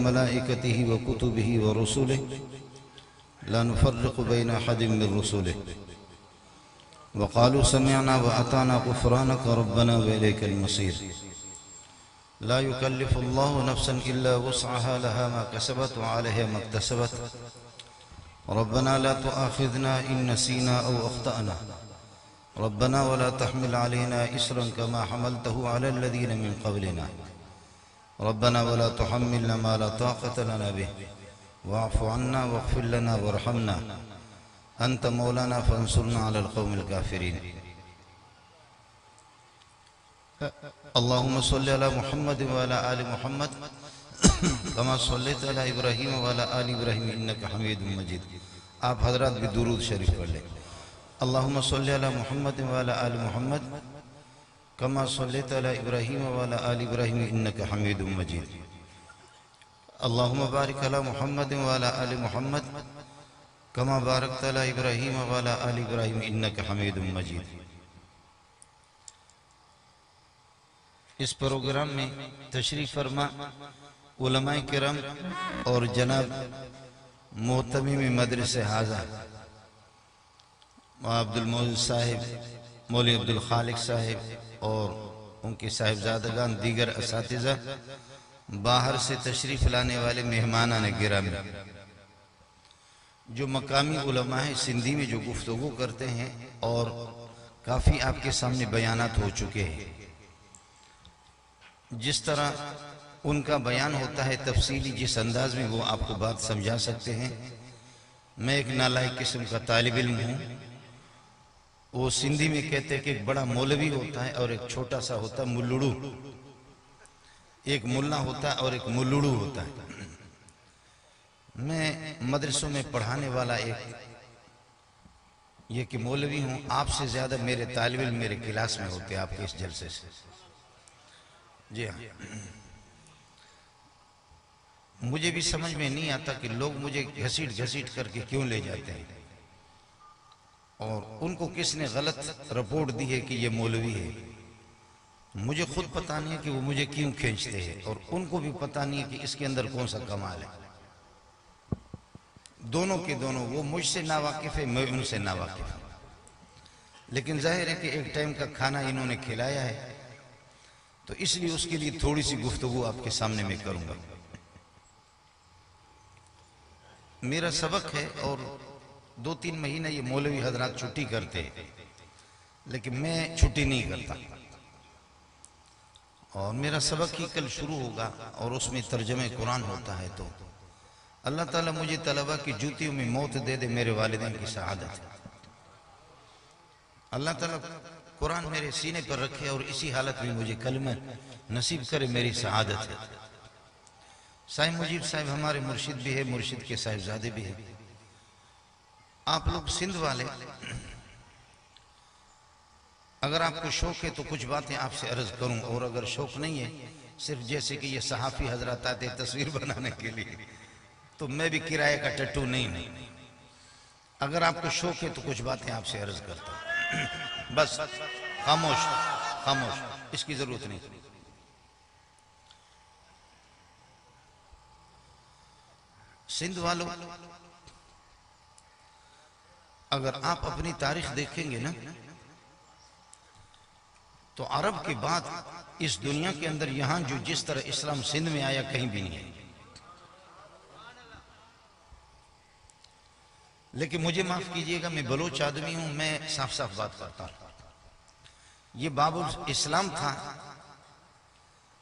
وملائكته وكتبه ورسله لا نفرق بين أحد من رسله وقالوا سمعنا وأطعنا غفرانك ربنا وإليك المصير لا يكلف الله نفسا إلا وسعها لها ما كسبت وعليها ما اكتسبت ربنا لا تؤاخذنا إن نسينا أو أخطأنا ربنا ولا تحمل علينا إسرا كما حملته على الذين من قبلنا ربنا ولا تحملنا ما لا طاقة لنا به واعف عنا واغفر لنا وارحمنا أنت مولانا فانصرنا على القوم الكافرين اللهم صل على محمد وعلى آل محمد كما صليت على إبراهيم وعلى آل إبراهيم إنك حميد مجيد. آپ حضرات بھی درود شریف پڑھ لیں. اللهم صل على محمد وعلى آل محمد كما صليت على إبراهيم وعلى آل إبراهيم إنك حميد مجيد. اللهم بارك على محمد وعلى آل محمد كما باركت على إبراهيم وعلى آل إبراهيم إنك حميد مجيد. اس پروگرام میں تشریف فرما علماء کرام اور جناب محتمم مدرسہ حاضہ عبد المعز صاحب، مولوی عبد الخالق صاحب اور ان کے صاحبزادگان، دیگر اساتذہ، باہر سے تشریف لانے والے مہمانان گرامی، جو مقامی علماء ہیں سندھی میں جو گفتگو کرتے ہیں اور کافی آپ کے سامنے بیانات ہو چکے ہیں. جس طرح ان کا بیان ہوتا ہے تفصیلی، جس انداز میں وہ آپ کو بات سمجھا سکتے ہیں. میں ایک نالائق قسم کا طالب علم ہوں. وہ سندھی میں کہتے ہیں کہ ایک بڑا مولوی ہوتا ہے اور ایک چھوٹا سا ہوتا ہے ملڑو. ایک ملا ہوتا ہے اور ایک ملڑو ہوتا ہے. میں مدرسوں میں پڑھانے والا ایک یہ کہ مولوی ہوں. آپ سے زیادہ میرے طالب علم میرے کلاس میں ہوتے ہیں آپ کے اس جلسے سے. جی ہاں، مجھے بھی سمجھ میں نہیں آتا کہ لوگ مجھے گھسیٹ کر کے کیوں لے جاتے ہیں، اور ان کو کس نے غلط رپورٹ دی ہے کہ یہ مولوی ہے. مجھے خود پتہ نہیں ہے کہ وہ مجھے کیوں کھینچتے ہیں، اور ان کو بھی پتہ نہیں ہے کہ اس کے اندر کون سا کمال ہے. دونوں کے دونوں، وہ مجھ سے ناواقف ہے، میں ان سے ناواقف ہوں. لیکن ظاہر ہے کہ ایک ٹائم کا کھانا انہوں نے کھلایا ہے، تو اس لیے اس کے لیے تھوڑی سی گفتگو آپ کے سامنے میں کروں گا. میرا سبق ہے اور 2-3 مہینہ یہ مولوی حضرات چھٹی کرتے ہیں، لیکن میں چھٹی نہیں کرتا. اور میرا سبق ہی کل شروع ہوگا اور اس میں ترجمہ قرآن ہوتا ہے. تو اللہ تعالیٰ مجھے طلبہ کی جوتیوں میں موت دے دے، میرے والدین کی سعادت. اللہ تعالیٰ قرآن میرے سینے پر رکھے اور اسی حالت میں مجھے کلمہ نصیب کرے، میری سعادت ہے. صاحب مجیب صاحب ہمارے مرشد بھی ہے، مرشد کے صاحبزادے بھی ہیں. آپ لوگ سندھ والے، اگر آپ کو شوق ہے تو کچھ باتیں آپ سے عرض کروں، اور اگر شوق نہیں ہے، صرف جیسے کہ یہ صحافی حضرات آتے تصویر بنانے کے لیے، تو میں بھی کرایہ کا ٹٹو نہیں. اگر آپ کو شوق ہے تو کچھ باتیں آپ سے عرض کرتا ہوں. بس خاموش اس کی ضرورت نہیں. سندھ والوں، اگر آپ اپنی تاریخ دیکھیں گے نا، تو عرب کے بعد اس دنیا کے اندر یہاں جو جس طرح اسلام سندھ میں آیا کہیں بھی نہیں ہے. لیکن مجھے معاف کیجئے گا، میں بلوچ آدمی ہوں، میں صاف بات کرتا ہوں. یہ باب الاسلام تھا،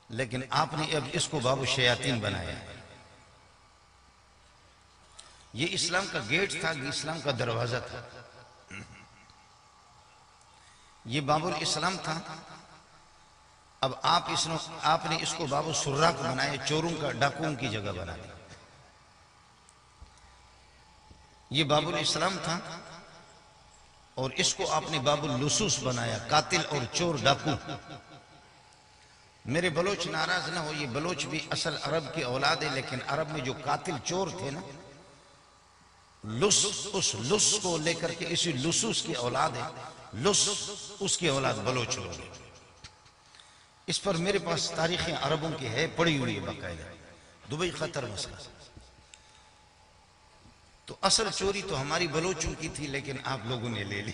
لیکن آپ نے اب اس کو باب الشیاطین بنایا. یہ اسلام کا گیٹ تھا، یہ اسلام کا دروازہ تھا. یہ باب الاسلام تھا. اب آپ نے اس کو باب السراق بنایا، چوروں کا، ڈاکوؤں کی جگہ بنا دی. یہ باب الاسلام تھا، اور اس کو آپ نے باب اللصوص بنایا، قاتل اور چور ڈاکو. میرے بلوچ ناراض نہ ہو، یہ بلوچ بھی اصل عرب کی اولاد ہے، لیکن عرب میں جو قاتل چور تھے نا، اس لص کو لے کر کے اسی لصوص کی اولاد ہے. لص اس کی اولاد بلوچ لوگ ہیں. اس پر میرے پاس تاریخ عربوں کی ہے، پڑی ہوئی ہے باقاعدہ. دبئی خطر مسئلہ. تو اصل چوری تو ہماری بلوچوں کی تھی لیکن آپ لوگوں نے لے لی.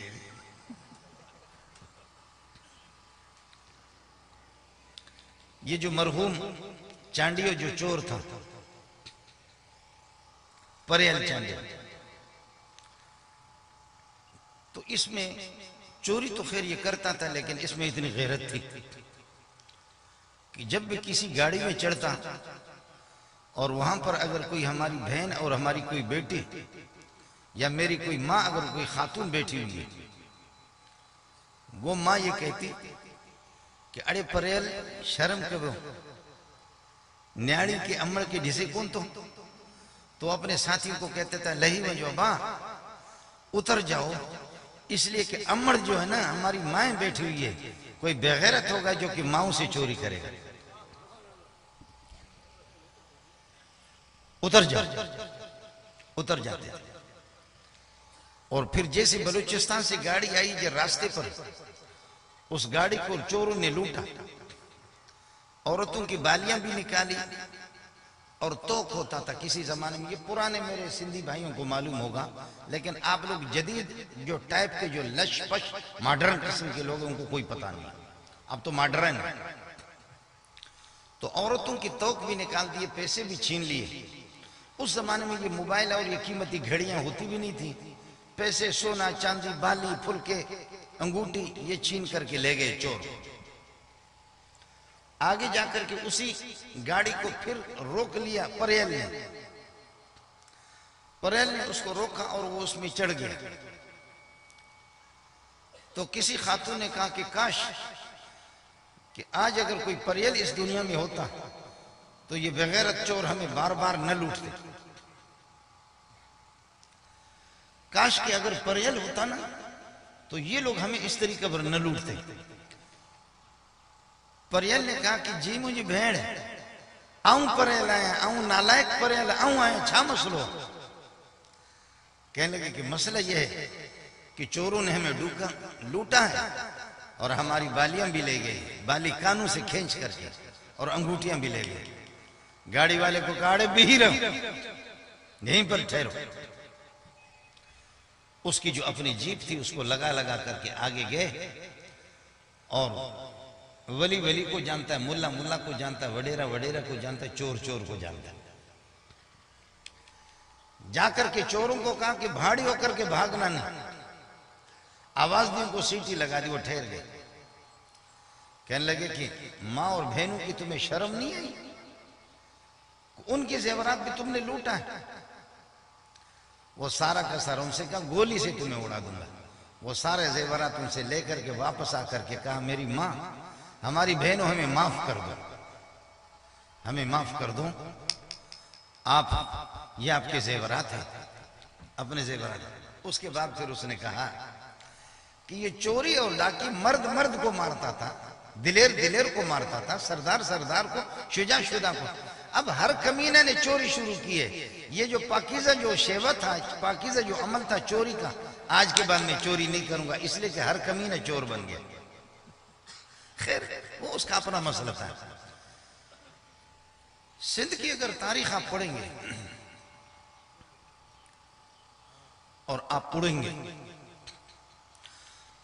یہ جو مرحوم چانڈیو جو چور تھا، پریل چانڈیو، تو اس میں چوری تو خیر یہ کرتا تھا لیکن اس میں اتنی غیرت تھی کہ جب بھی کسی گاڑی میں چڑھتا اور وہاں پر اگر کوئی ہماری بہن اور ہماری کوئی بیٹی یا میری کوئی ماں اگر کوئی خاتون بیٹھی ہوئی ہے، وہ ماں یہ کہتی کہ اڑے پریل شرم کرو، نیاڑی کے امڑ کے ڈھسے کون تو اپنے ساتھیوں کو کہتے تھا لہی میں جو ماں اتر جاؤ، اس لیے کہ امڑ جو ہے نا ہماری مائیں بیٹھی ہوئی ہے، کوئی بغیرت ہوگا جو کہ ماؤں سے چوری کرے گا، اتر جاؤ. اتر جاتے. اور پھر جیسے بلوچستان سے گاڑی آئی جو راستے پر، اس گاڑی کو چوروں نے لوٹا، عورتوں کی بالیاں بھی نکالی اور توق ہوتا تھا کسی زمانے میں. یہ پرانے میرے سندھی بھائیوں کو معلوم ہوگا، لیکن آپ لوگ جدید جو ٹائپ کے جو لش پش ماڈرن قسم کے لوگ ہیں ان کو کوئی پتہ نہیں. اب تو ماڈرن ہے. تو عورتوں کی توق بھی نکال دیے، پیسے بھی چھین لیے. اس زمانے میں یہ موبائل اور یہ قیمتی گھڑیاں ہوتی بھی نہیں تھی. پیسے، سونا، چاندی، بالی، پھلکے، انگوٹھی یہ چھین کر کے لے گئے چور. آگے جا کر کے اسی گاڑی کو پھر روک لیا پریل نے. پریل نے اس کو روکا اور وہ اس میں چڑھ گیا. تو کسی خاتون نے کہا کہ کاش کہ آج اگر کوئی پریل اس دنیا میں ہوتا تو یہ بغیرت چور ہمیں بار بار نہ لوٹتے. کاش کہ اگر پریل ہوتا نا تو یہ لوگ ہمیں اس طریقے پر نہ لوٹتے. پریل نے کہا کہ جی مجھے بھیڑ ہے، آؤں پریل آیا، آؤں نالائک پریل آؤں آیا، چھا مسئلہ. کہنے لگے کہ مسئلہ یہ ہے کہ چوروں نے ہمیں لوٹا ہے اور ہماری بالیاں بھی لے گئے، بالی کانوں سے کھینچ کر کے، اور انگوٹیاں بھی لے گئے. گاڑی والے کو کہا اڑے بھی رہو، یہیں پر ٹھہرو. اس کی جو اپنی جیپ تھی اس کو لگا لگا کر کے آگے گئے. اور ولی ولی کو جانتا ہے، ملا ملا کو جانتا ہے، وڈیرا وڈیرا کو جانتا ہے، چور چور کو جانتا ہے. جا کر کے چوروں کو کہا کہ بھاڑی ہو کر کے بھاگنا نہیں. آواز دی، ان کو سیٹی لگا دی، وہ ٹھہر گئے. کہنے لگے کہ ماں اور بہنوں کی تمہیں شرم نہیں آئی؟ ان کے زیورات بھی تم نے لوٹا ہے. وہ سارا کا سارا ان سے کہا گولی سے تمہیں اڑا دوں گا. وہ سارے زیورات ان سے لے کر کے واپس آ کر کے کہا میری ماں، ہماری بہنوں ہمیں معاف کر دو، ہمیں معاف کر دو. آپ یہ آپ کے زیورات ہیں، اپنے زیورات. اس کے بعد پھر اس نے کہا کہ یہ چوری اور ڈاکی مرد مرد کو مارتا تھا، دلیر دلیر کو مارتا تھا، سردار سردار کو، شجاع شجاع کو. اب ہر کمینہ نے چوری شروع کی ہے. یہ جو پاکیزہ جو شیوہ تھا، پاکیزہ جو عمل تھا چوری کا، آج کے بعد میں چوری نہیں کروں گا، اس لیے کہ ہر کمینہ چور بن گیا. خیر وہ اس کا اپنا مسئلہ تھا. سندھ کی اگر تاریخ آپ پڑھیں گے اور آپ پڑھیں گے،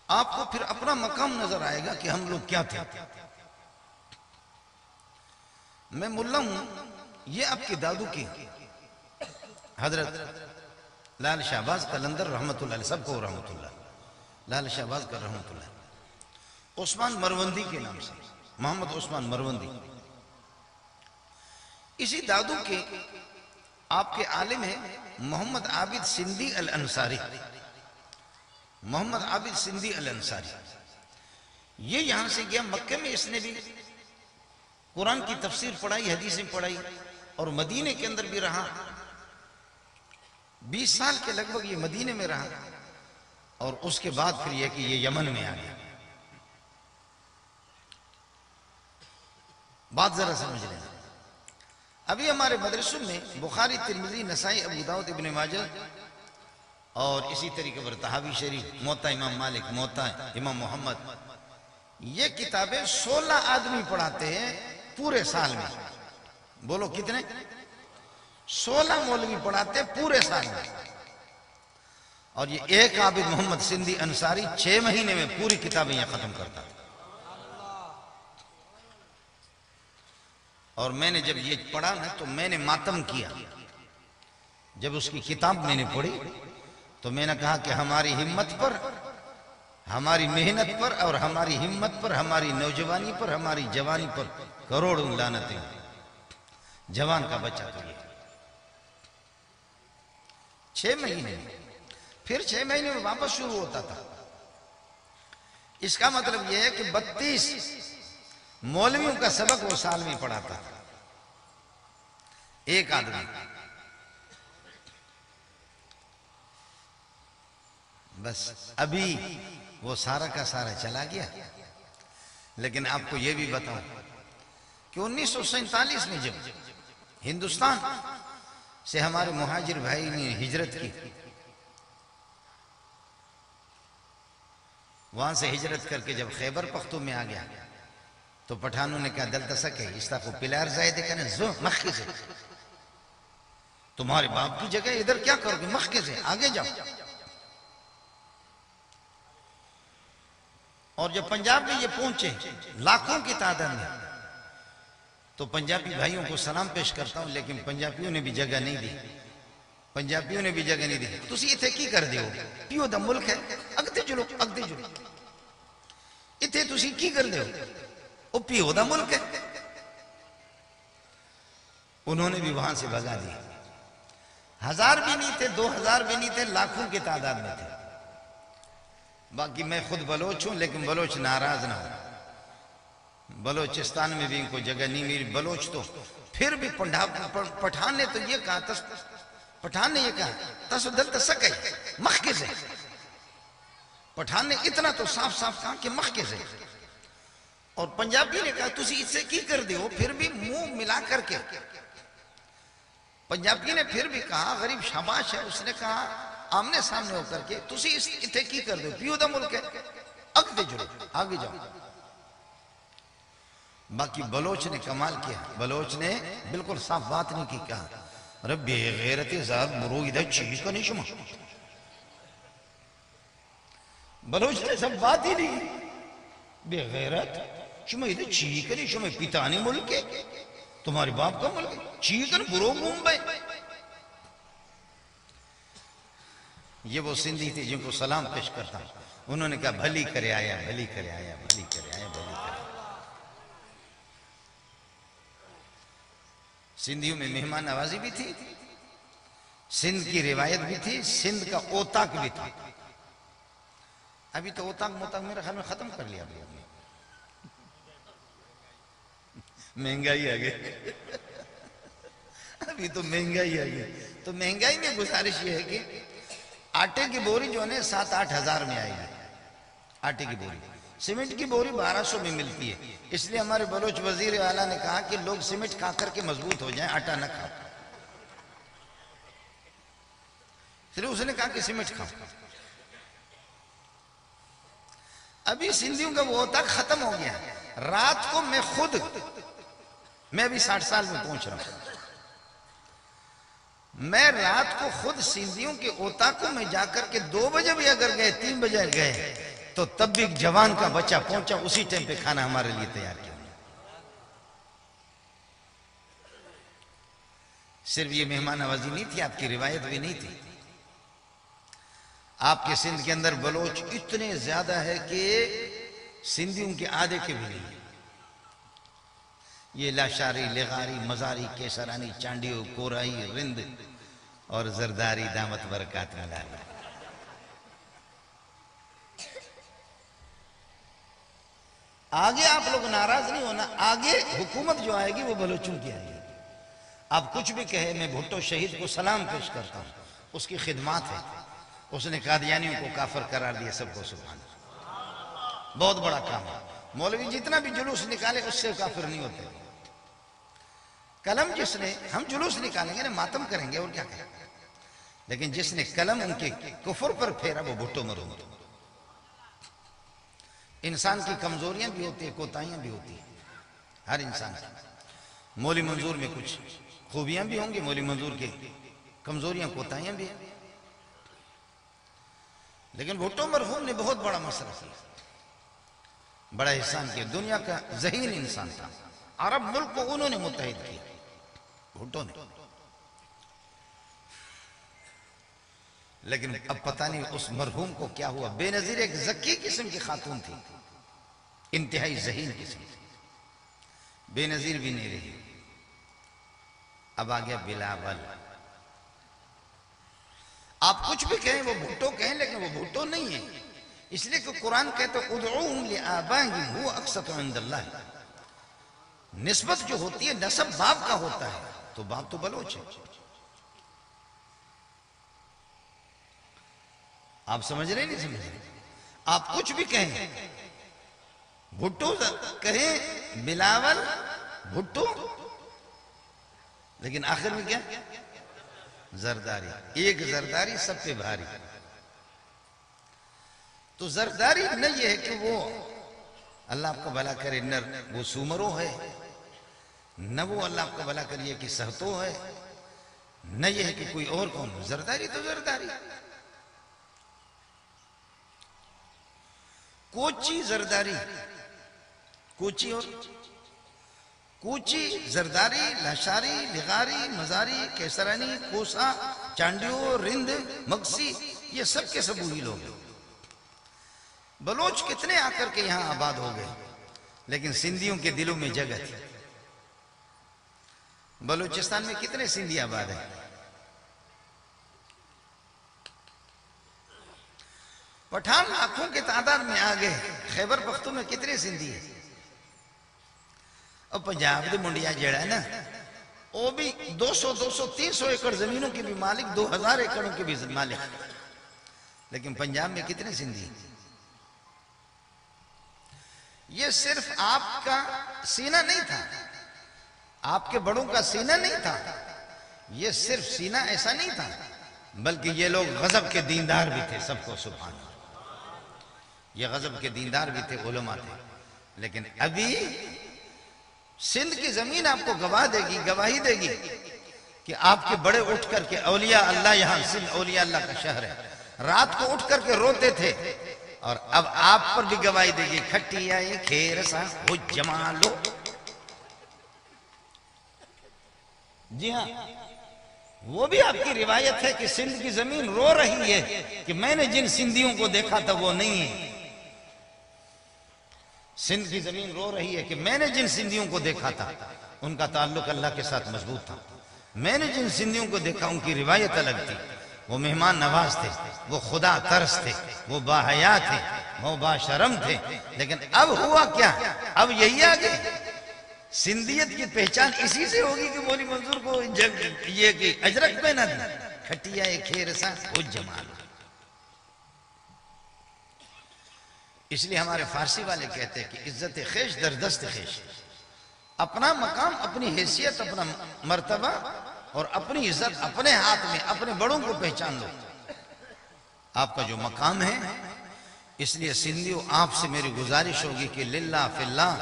آپ کو پھر اپنا مقام نظر آئے گا کہ ہم لوگ کیا تھے. میں ملا ہوں، یہ آپ کے دادو کی حضرت لال شہباز قلندر رحمت اللہ علیہ، سب کو رحمت اللہ، لال شہباز کا رحمت اللہ، عثمان مروندی کے نام سے، محمد عثمان مروندی. اسی دادو کے آپ کے عالم ہیں محمد عابد سندھی الانصاری. محمد عابد سندھی الانصاری یہ یہاں سے گیا مکہ میں، اس نے بھی قرآن کی تفسیر پڑھائی، حدیثیں پڑھائی، اور مدینے کے اندر بھی رہا. 20 سال کے لگ بھگ یہ مدینے میں رہا. اور اس کے بعد پھر یہ کہ یہ یمن میں آ گیا. بات ذرا سمجھ لیں. ابھی ہمارے مدرسوں میں بخاری، ترمذی، نسائی، ابو داؤد، ابن ماجہ اور اسی طریقے پر طحاوی شریف، موطا امام مالک، موطا امام محمد، یہ کتابیں 16 آدمی پڑھاتے ہیں پورے سال میں. بولو کتنے؟ 16 مولوی پڑھاتے پورے سال میں، اور یہ ایک عابد محمد سندھی انصاری 6 مہینے میں پوری کتابیں یہ ختم کرتا. اور میں نے جب یہ پڑھا نا تو میں نے ماتم کیا. جب اس کی کتاب میں نے پڑھی تو میں نے کہا کہ ہماری ہمت پر، ہماری محنت پر اور ہماری ہمت پر، ہماری نوجوانی پر، ہماری جوانی پر کروڑوں لعنتیں. جوان کا بچہ تو یہ 6 مہینے میں، پھر 6 مہینے میں واپس شروع ہوتا تھا. اس کا مطلب یہ ہے کہ 32 مولویوں کا سبق وہ سال میں پڑھاتا تھا ایک آدمی. بس ابھی وہ سارا کا سارا چلا گیا. لیکن آپ کو یہ بھی بتاؤں کہ 1947 میں جب ہندوستان سے ہمارے مہاجر بھائی نے ہجرت کی، وہاں سے ہجرت کر کے جب خیبر پختون میں آ گیا تو پٹھانوں نے کہا دلتا سکے اس طرح کو پلار زائدے کہنے زو مخی سے، تمہارے باپ کی جگہ ادھر کیا کرو گے، مخی سے آگے جاؤ. اور جب پنجاب میں یہ پہنچے لاکھوں کی تعداد میں، تو پنجابی بھائیوں کو سلام پیش کرتا ہوں، لیکن پنجابیوں نے بھی جگہ نہیں دی. پنجابیوں نے بھی جگہ نہیں دی. تسی اتھے کی کر دیو، پیو دا ملک ہے، اگتے جلو اگتے جلو. اتھے تسی کی کر دیو، او پیو دا ملک ہے. انہوں نے بھی وہاں سے بھگا دیا. 1000 بھی نہیں تھے، 2000 بھی نہیں تھے، لاکھوں کی تعداد میں تھے. باقی میں خود بلوچ ہوں، لیکن بلوچ ناراض نہ ہو. بلوچستان میں بھی ان کو جگہ نہیں ملی. بلوچ تو پھر بھی پٹھان نے تو یہ کہا، پٹھان نے یہ کہا تسو دلتا سکے مخی سے. پٹھان نے اتنا تو صاف صاف کہا کہ مخی سے. اور پنجابی نے کہا تسی اس سے کی کر دیو، پھر بھی منہ ملا کر کے. پنجابی نے پھر بھی کہا غریب شاباش ہے، اس نے کہا آمنے سامنے ہو کر کے تسی اس اتھے کی کر دیو، پیو دا ملک ہے، اگتے جلو آگے جاؤ. باقی بلوچ نے کمال کیا. بلوچ نے بالکل صاف بات نہیں کی. کہا ربی غیرت ذات مرو ادھر چیز کا نہیں شما. بلوچ نے سب بات ہی نہیں بے غیرت شما ادھر چیز کا نہیں شما پیتانی ملک ہے، تمہارے باپ کا ملک ہے، چیز کا برو ممبئی. یہ وہ سندھی تھے جن کو سلام پیش کرتا. انہوں نے کہا بھلی کرے آیا، بھلی کرے آیا، بھلی کرے آیا، بھلی کرے. سندھیوں میں مہمان نوازی بھی تھی، سندھ کی روایت بھی تھی، سندھ کا اوتاک بھی تھا. ابھی تو اوتاک موتاک میرے خیال میں ختم کر لیا. مہنگائی آ گئی. ابھی تو مہنگائی آ گئی. تو مہنگائی میں گزارش یہ ہے کہ آٹے کی بوری جو ہے 7-8 ہزار میں آئے گی. آٹے کی بوری. سیمنٹ کی بوری 1200 میں ملتی ہے. اس لیے ہمارے بلوچ وزیر اعلیٰ نے کہا کہ لوگ سیمنٹ کھا کر کے مضبوط ہو جائیں، آٹا نہ کھاؤ. پھر اس نے کہا کہ سیمنٹ کھاؤ. ابھی سندھیوں کا وہ ہوتا ختم ہو گیا. رات کو میں ابھی 60 سال میں پہنچ رہا ہوں. میں رات کو خود سندھیوں کے اوتاکوں میں جا کر کے 2 بجے بھی اگر گئے، 3 بجے گئے تو تب بھی جوان کا بچہ پہنچا اسی ٹائم پہ کھانا ہمارے لیے تیار کیا. صرف یہ مہمان نوازی نہیں تھی، آپ کی روایت بھی نہیں تھی. آپ کے سندھ کے اندر بلوچ اتنے زیادہ ہے کہ سندھیوں کے آدھے کے بھی نہیں. یہ لاشاری، لغاری، مزاری، کیسرانی، چانڈیو، کورائی، رند اور زرداری دامت برکات ملانا. آگے آپ لوگ ناراض نہیں ہونا. آگے حکومت جو آئے گی وہ بلوچوں کی آئے گی. آپ کچھ بھی کہے، میں بھٹو شہید کو سلام پیش کرتا ہوں، اس کی خدمات ہے. اس نے قادیانیوں کو کافر قرار دیا. سب کو سبحان اللہ، بہت بڑا کام ہے. مولوی جتنا بھی جلوس نکالے اس سے کافر نہیں ہوتے. قلم جس نے، ہم جلوس نکالیں گے نا، ماتم کریں گے اور کیا کریں گے، لیکن جس نے قلم ان کے کفر پر پھیرا وہ بھٹو مرو. انسان کی کمزوریاں بھی ہوتی ہیں، کوتاہیاں بھی ہوتی ہیں ہر انسان کی. مولی منظور میں کچھ خوبیاں بھی ہوں گی مولوی منظور کے، کمزوریاں کوتاہیاں بھی ہیں، لیکن بھٹو مرحوم نے بہت بڑا مسئلہ کیا، بڑا احسان کیا، دنیا کا ذہین انسان تھا، عرب ملک کو انہوں نے متحد کیا، بھٹو نے۔ لیکن اب پتہ نہیں اس مرحوم کو کیا ہوا، بے نظیر ایک ذکی قسم کی خاتون تھی، انتہائی ذہین قسم تھی، بے نظیر بھی نہیں رہی۔ اب آ گیا بلاول۔ آپ کچھ بھی کہیں وہ بھٹو کہیں، لیکن وہ بھٹو نہیں ہے، اس لیے کہ قرآن کہتا ہے ادعوہم لآبائہم هو اقسط عند اللہ، نسبت جو ہوتی ہے نسب باپ کا ہوتا ہے، تو باپ تو بلوچ ہے۔ آپ سمجھ رہے نہیں سمجھ رہے؟ آپ کچھ بھی کہیں، بھٹو کہیں، بلاول، بھٹو، لیکن آخر میں کیا؟ زرداری، ایک زرداری سب پہ بھاری۔ تو زرداری نہ یہ ہے کہ وہ اللہ آپ کا بھلا کرے نہ وہ سومرو ہے، نہ وہ اللہ آپ کا بھلا کریے کہ سہتو ہے، نہ یہ ہے کہ کوئی اور کون، زرداری تو زرداری۔ کوچی زرداری، کوچی اور کوچی زرداری، لاشاری، لغاری، مزاری، کیسرانی، کوسا، چانڈیو، رند، مگسی، یہ سب کے سب وہی لوگ ہیں۔ بلوچ کتنے آ کر کے یہاں آباد ہو گئے، لیکن سندھیوں کے دلوں میں جگہ تھی۔ بلوچستان میں کتنے سندھی آباد ہیں؟ پٹھان لاکھوں کے تعداد میں آ گئے، خیبر پختون میں کتنے سندھی ہیں؟ اور پنجاب دے منڈیا جڑا ہے نا، وہ بھی 200 300 ایکڑ زمینوں کے بھی مالک، 2000 ایکڑوں کے بھی مالک، لیکن پنجاب میں کتنے سندھی ہیں؟ یہ صرف آپ کا سینہ نہیں تھا، آپ کے بڑوں کا سینہ نہیں تھا، یہ صرف سینہ ایسا نہیں تھا، بلکہ یہ لوگ غضب کے دیندار بھی تھے، سب کو سبحان اللہ، یہ غضب کے دیندار بھی تھے، علماء تھے۔ لیکن ابھی سندھ کی زمین آپ کو گواہی دے گی کہ آپ کے بڑے اٹھ کر کے اولیاء اللہ، یہاں سندھ اولیاء اللہ کا شہر ہے، رات کو اٹھ کر کے روتے تھے، اور اب آپ پر بھی گواہی دے گی، کھٹی آئے کھیر سا ہو جمالو۔ جی ہاں، وہ بھی آپ کی روایت ہے کہ سندھ کی زمین رو رہی ہے کہ میں نے جن سندھیوں کو دیکھا تھا وہ نہیں ہے۔ سندھ کی زمین رو رہی ہے کہ میں نے جن سندھیوں کو دیکھا تھا ان کا تعلق اللہ کے ساتھ مضبوط تھا، میں نے جن سندھیوں کو دیکھا ان کی روایت الگ تھی، وہ مہمان نواز تھے، وہ خدا ترس تھے، وہ باحیا تھے، وہ باشرم تھے۔ لیکن اب ہوا کیا؟ اب یہی آگے سندھیت کی پہچان اسی سے ہوگی کہ مولوی منظور کو یہ کہ اجرک پہنا دی، کھٹیا کھیر سا ہو جمال۔ اس لیے ہمارے فارسی والے کہتے ہیں کہ عزت خیش در دست خیش، اپنا مقام، اپنی حیثیت، اپنا مرتبہ اور اپنی عزت اپنے ہاتھ میں، اپنے بڑوں کو پہچان لو، آپ کا جو مقام ہے۔ اس لیے سندھیوں، آپ سے میری گزارش ہوگی کہ للہ فی اللہ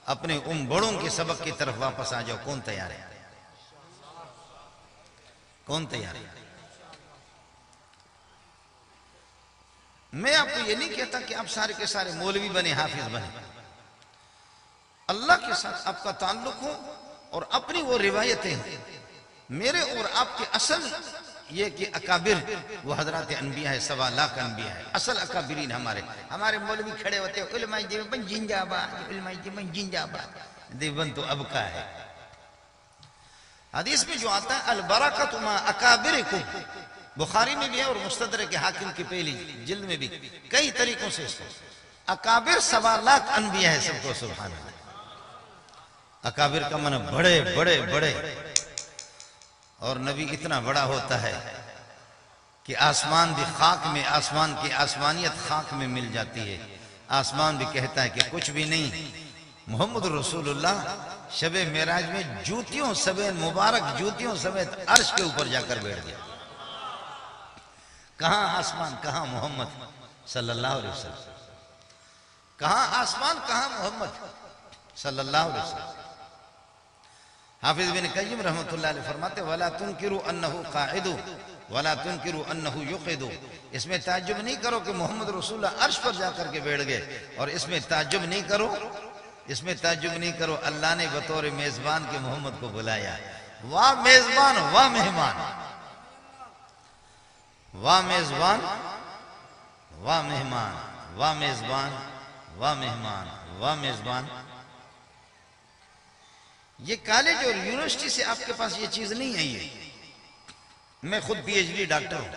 اپنے ان بڑوں کے سبق کی طرف واپس آ جاؤ۔ کون تیار ہے؟ کون تیار ہے؟ میں آپ کو یہ نہیں کہتا کہ آپ سارے کے سارے مولوی بنے، حافظ بنے، اللہ کے ساتھ آپ کا تعلق ہو اور اپنی وہ روایتیں ہیں۔ میرے اور آپ کے اصل یہ کہ اکابر وہ حضرات انبیاء ہے، 1.25 لاکھ انبیاء ہے، اصل اکابرین ہمارے مولوی کھڑے ہوتے ہیں، علماء دیوبند زندہ آباد، علماء دیوبند زندہ آباد۔ دیوبند تو اب کا ہے۔ حدیث میں جو آتا ہے البرکۃ مع اکابرکم، بخاری میں بھی ہے اور مستدرک حاکم کی پہلی جلد میں بھی کئی طریقوں سے اس کو اکابر 1.25 لاکھ انبیاء ہے، سب کو سبحان اللہ۔ اکابر کا معنی بڑے بڑے بڑے، اور نبی اتنا بڑا ہوتا ہے کہ آسمان بھی خاک میں، آسمان کی آسمانیت خاک میں مل جاتی ہے، آسمان بھی کہتا ہے کہ کچھ بھی نہیں۔ محمد رسول اللہ شب معراج میں جوتیوں سمیت، مبارک جوتیوں سمیت عرش کے اوپر جا کر بیٹھ گیا۔ کہاں آسمان، کہاں محمد صلی اللہ علیہ وسلم، کہاں آسمان، کہاں محمد صلی اللہ علیہ وسلم۔ حافظ بن قیم رحمۃ اللہ علیہ فرماتے وَلَا تُنْكِرُوا أَنَّهُ قَاعِدُ وَلَا تُنْكِرُوا أَنَّهُ يُقِعُ، اس میں تعجب نہیں کرو کہ محمد رسول اللہ عرش پر جا کر کے بیٹھ گئے، اور اس میں تعجب نہیں کرو اللہ نے بطور میزبان کے محمد کو بلایا۔ واہ میزبان، واہ مہمان، واہ میزبان، واہ مہمان، واہ میزبان، واہ مہمان، واہ میزبان۔ یہ کالج اور یونیورسٹی سے آپ کے پاس یہ چیز نہیں ہے۔ یہ میں خود پی ایچ ڈی ڈاکٹر ہوں،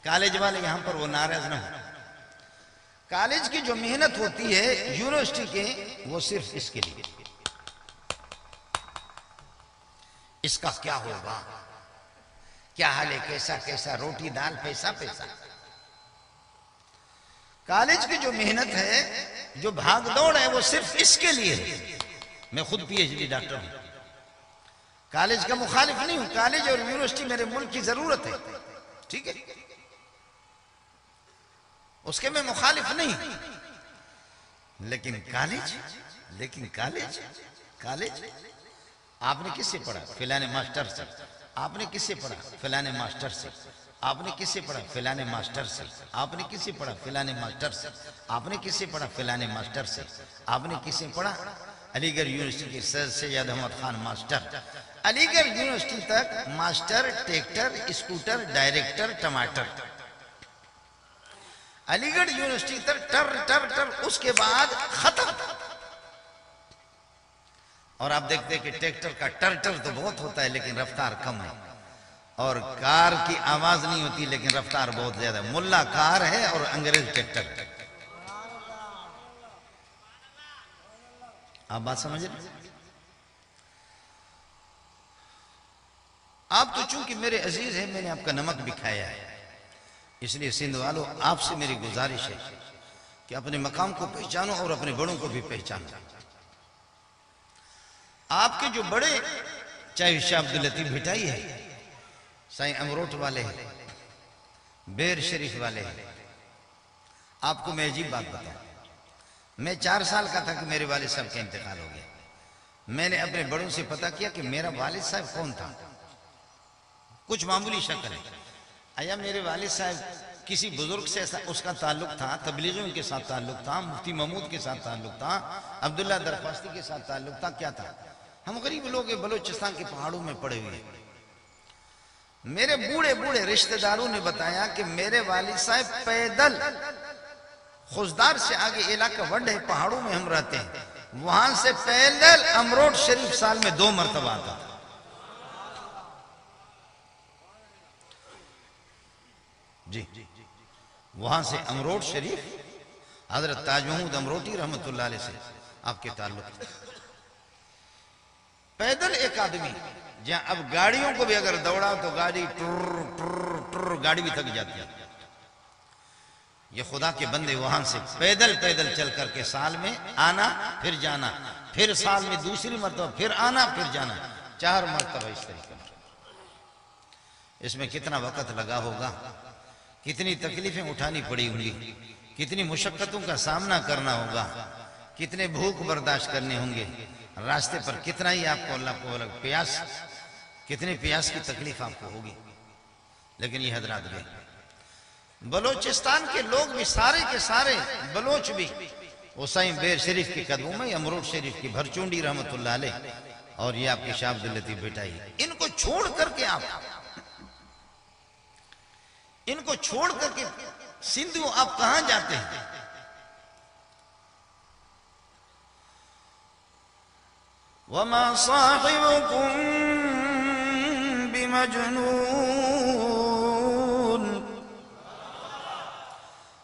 کالج والے یہاں پر وہ ناراض نہ ہوں۔ کالج کی جو محنت ہوتی ہے یونیورسٹی کے، وہ صرف اس کے لیے، اس کا کیا ہوگا، کیا حال ہے، کیسا کیسا، روٹی دال، پیسہ پیسہ۔ کالج کی جو محنت ہے، جو بھاگ دوڑ ہے، وہ صرف اس کے لیے ہے۔ میں خود پی ایچ ڈی ڈاکٹر ہوں، کالج کا مخالف نہیں ہوں، کالج اور یونیورسٹی میرے ملک کی ضرورت ہے، ٹھیک ہے، اس کے میں مخالف نہیں، لیکن کالج آپ نے کس سے پڑھا؟ فلانے ماسٹر سے۔ آپ نے کس سے پڑھا؟ فلانے ماسٹر سے۔ آپ نے کس سے پڑھا؟ فلانے ماسٹر سے۔ آپ نے کس سے پڑھا؟ فلانے ماسٹر سے۔ آپ نے کس سے پڑھا؟ فلانے ماسٹر سے۔ آپ نے کس سے پڑھا؟ علی گڑھ یونیورسٹی کے سر سید احمد خان ماسٹر۔ علی گڑھ یونیورسٹی تک ماسٹر، ٹریکٹر، اسکوٹر، ڈائریکٹر، ٹماٹر۔ علی گڑھ یونیورسٹی تک ٹر ٹر ٹر، اس کے بعد ختم۔ اور آپ دیکھتے ہیں کہ ٹریکٹر کا ٹر ٹر تو بہت ہوتا ہے لیکن رفتار کم ہے، اور کار کی آواز نہیں ہوتی لیکن رفتار بہت زیادہ ہے۔ ملا کار ہے اور انگریز ٹریکٹر۔ آپ بات سمجھ رہے؟ آپ تو چونکہ میرے عزیز ہیں، میں نے آپ کا نمک بھی کھایا ہے، اس لیے سندھ والوں آپ سے میری گزارش ہے کہ اپنے مقام کو پہچانو اور اپنے بڑوں کو بھی پہچانو۔ آپ کے جو بڑے، چاہے شاہ عبداللطیف بھٹائی ہے، سائیں امروٹ والے ہیں، بیر شریف والے ہیں، آپ کو میں عجیب بات بتاؤں، میں 4 سال کا تھا کہ میرے والد صاحب کا انتقال ہو گیا۔ میں نے اپنے بڑوں سے پتہ کیا کہ میرا والد صاحب کون تھا، کچھ معمولی شکل ہے، آیا میرے والد صاحب کسی بزرگ سے اس کا تعلق تھا، تبلیغیوں کے ساتھ تعلق تھا، مفتی محمود کے ساتھ تعلق تھا، عبداللہ درخواستی کے ساتھ تعلق تھا، کیا تھا؟ ہم غریب لوگ ہیں، بلوچستان کے پہاڑوں میں پڑے ہوئے ہیں۔ میرے بوڑھے بوڑھے رشتہ داروں نے بتایا کہ میرے والد صاحب پیدل خوزدار سے آگے علاقہ وڈ ہے، پہاڑوں میں ہم رہتے ہیں، وہاں سے پیدل امروٹ شریف سال میں 2 مرتبہ آتا تھا۔ جی، وہاں سے امروٹ شریف، حضرت تاج محمود امروٹی رحمت اللہ علیہ سے آپ کے تعلق تھے۔ پیدل ایک آدمی، جہاں اب گاڑیوں کو بھی اگر دوڑا تو گاڑی ٹر ٹر ٹر، گاڑی بھی تھک جاتی ہے۔ یہ خدا کے بندے وہاں سے پیدل چل کر کے سال میں آنا پھر جانا، پھر سال میں دوسری مرتبہ پھر آنا پھر جانا، 4 مرتبہ اس طریقے میں۔ اس میں کتنا وقت لگا ہوگا، کتنی تکلیفیں اٹھانی پڑی ہوں گی، کتنی مشقتوں کا سامنا کرنا ہوگا، کتنے بھوک برداشت کرنے ہوں گے، راستے پر کتنا ہی آپ کو اللہ کو پیاس، کتنے پیاس کی تکلیف آپ کو ہوگی، لیکن یہ حضرات گئے۔ بلوچستان کے لوگ بھی سارے کے سارے بلوچ بھی وہ سائیں بیر شریف کے قدموں میں، امروٹ شریف کی بھرچونڈی رحمت اللہ علیہ، اور یہ آپ کے شاہ عبداللطیف بھٹائی، ان کو چھوڑ کر کے سندھو آپ کہاں جاتے ہیں؟ وَمَا صَاحِبُكُمْ بِمَجْنُونَ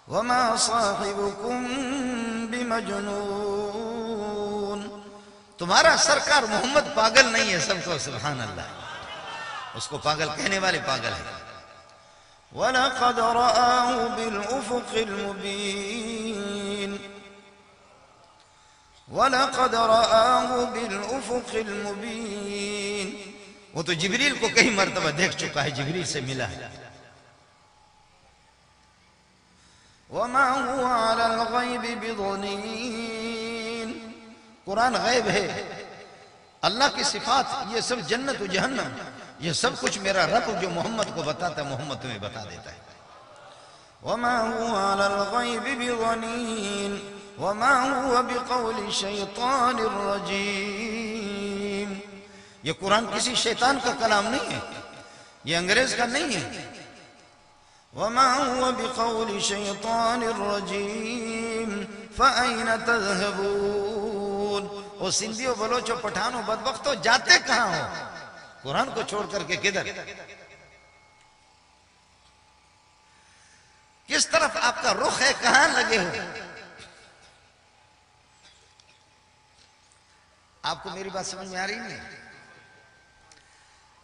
وَمَا صَاحِبُكُمْ بِمَجْنُونَ، تمہارا سرکار محمد پاگل نہیں ہے، سب کو سبحان اللہ، اس کو پاگل کہنے والے پاگل ہیں۔ وَلَقَدْ رَآهُ بِالْأُفُقِ الْمُبِينِ وَلَقَدْ رَآهُ بِالْأُفُقِ الْمُبِينِ، وہ تو جبریل کو کئی مرتبہ دیکھ چکا ہے، جبریل سے ملا ہے۔ وَمَا هُوَ عَلَى الْغَيْبِ بِضَنِينٍ، قرآن غیب ہے، اللہ کی صفات، یہ سب جنت و جہنم، یہ سب کچھ میرا رب جو محمد کو بتاتا ہے محمد تمہیں بتا دیتا ہے۔ وَمَا هُوَ عَلَى الْغَيْبِ بِضَنِينٍ وَمَا هُوَ بِقَوْلِ شَيْطَانِ الرَّجِيمِ۔ یہ قرآن کسی شیطان کا کلام نہیں ہے، یہ انگریز کا نہیں ہے۔ وَمَا هُوَ بِقَوْلِ شَيْطَانِ الرَّجِيمِ فَأَيْنَ تَذْهَبُونَ۔ او سندھیوں بلوچوں پٹھانوں بدبختوں جاتے کہاں ہو؟ قرآن کو چھوڑ کر کے کدھر؟ کس طرف آپ کا رخ ہے، کہاں لگے ہو؟ آپ کو میری بات سمجھ میں آ رہی نہیں؟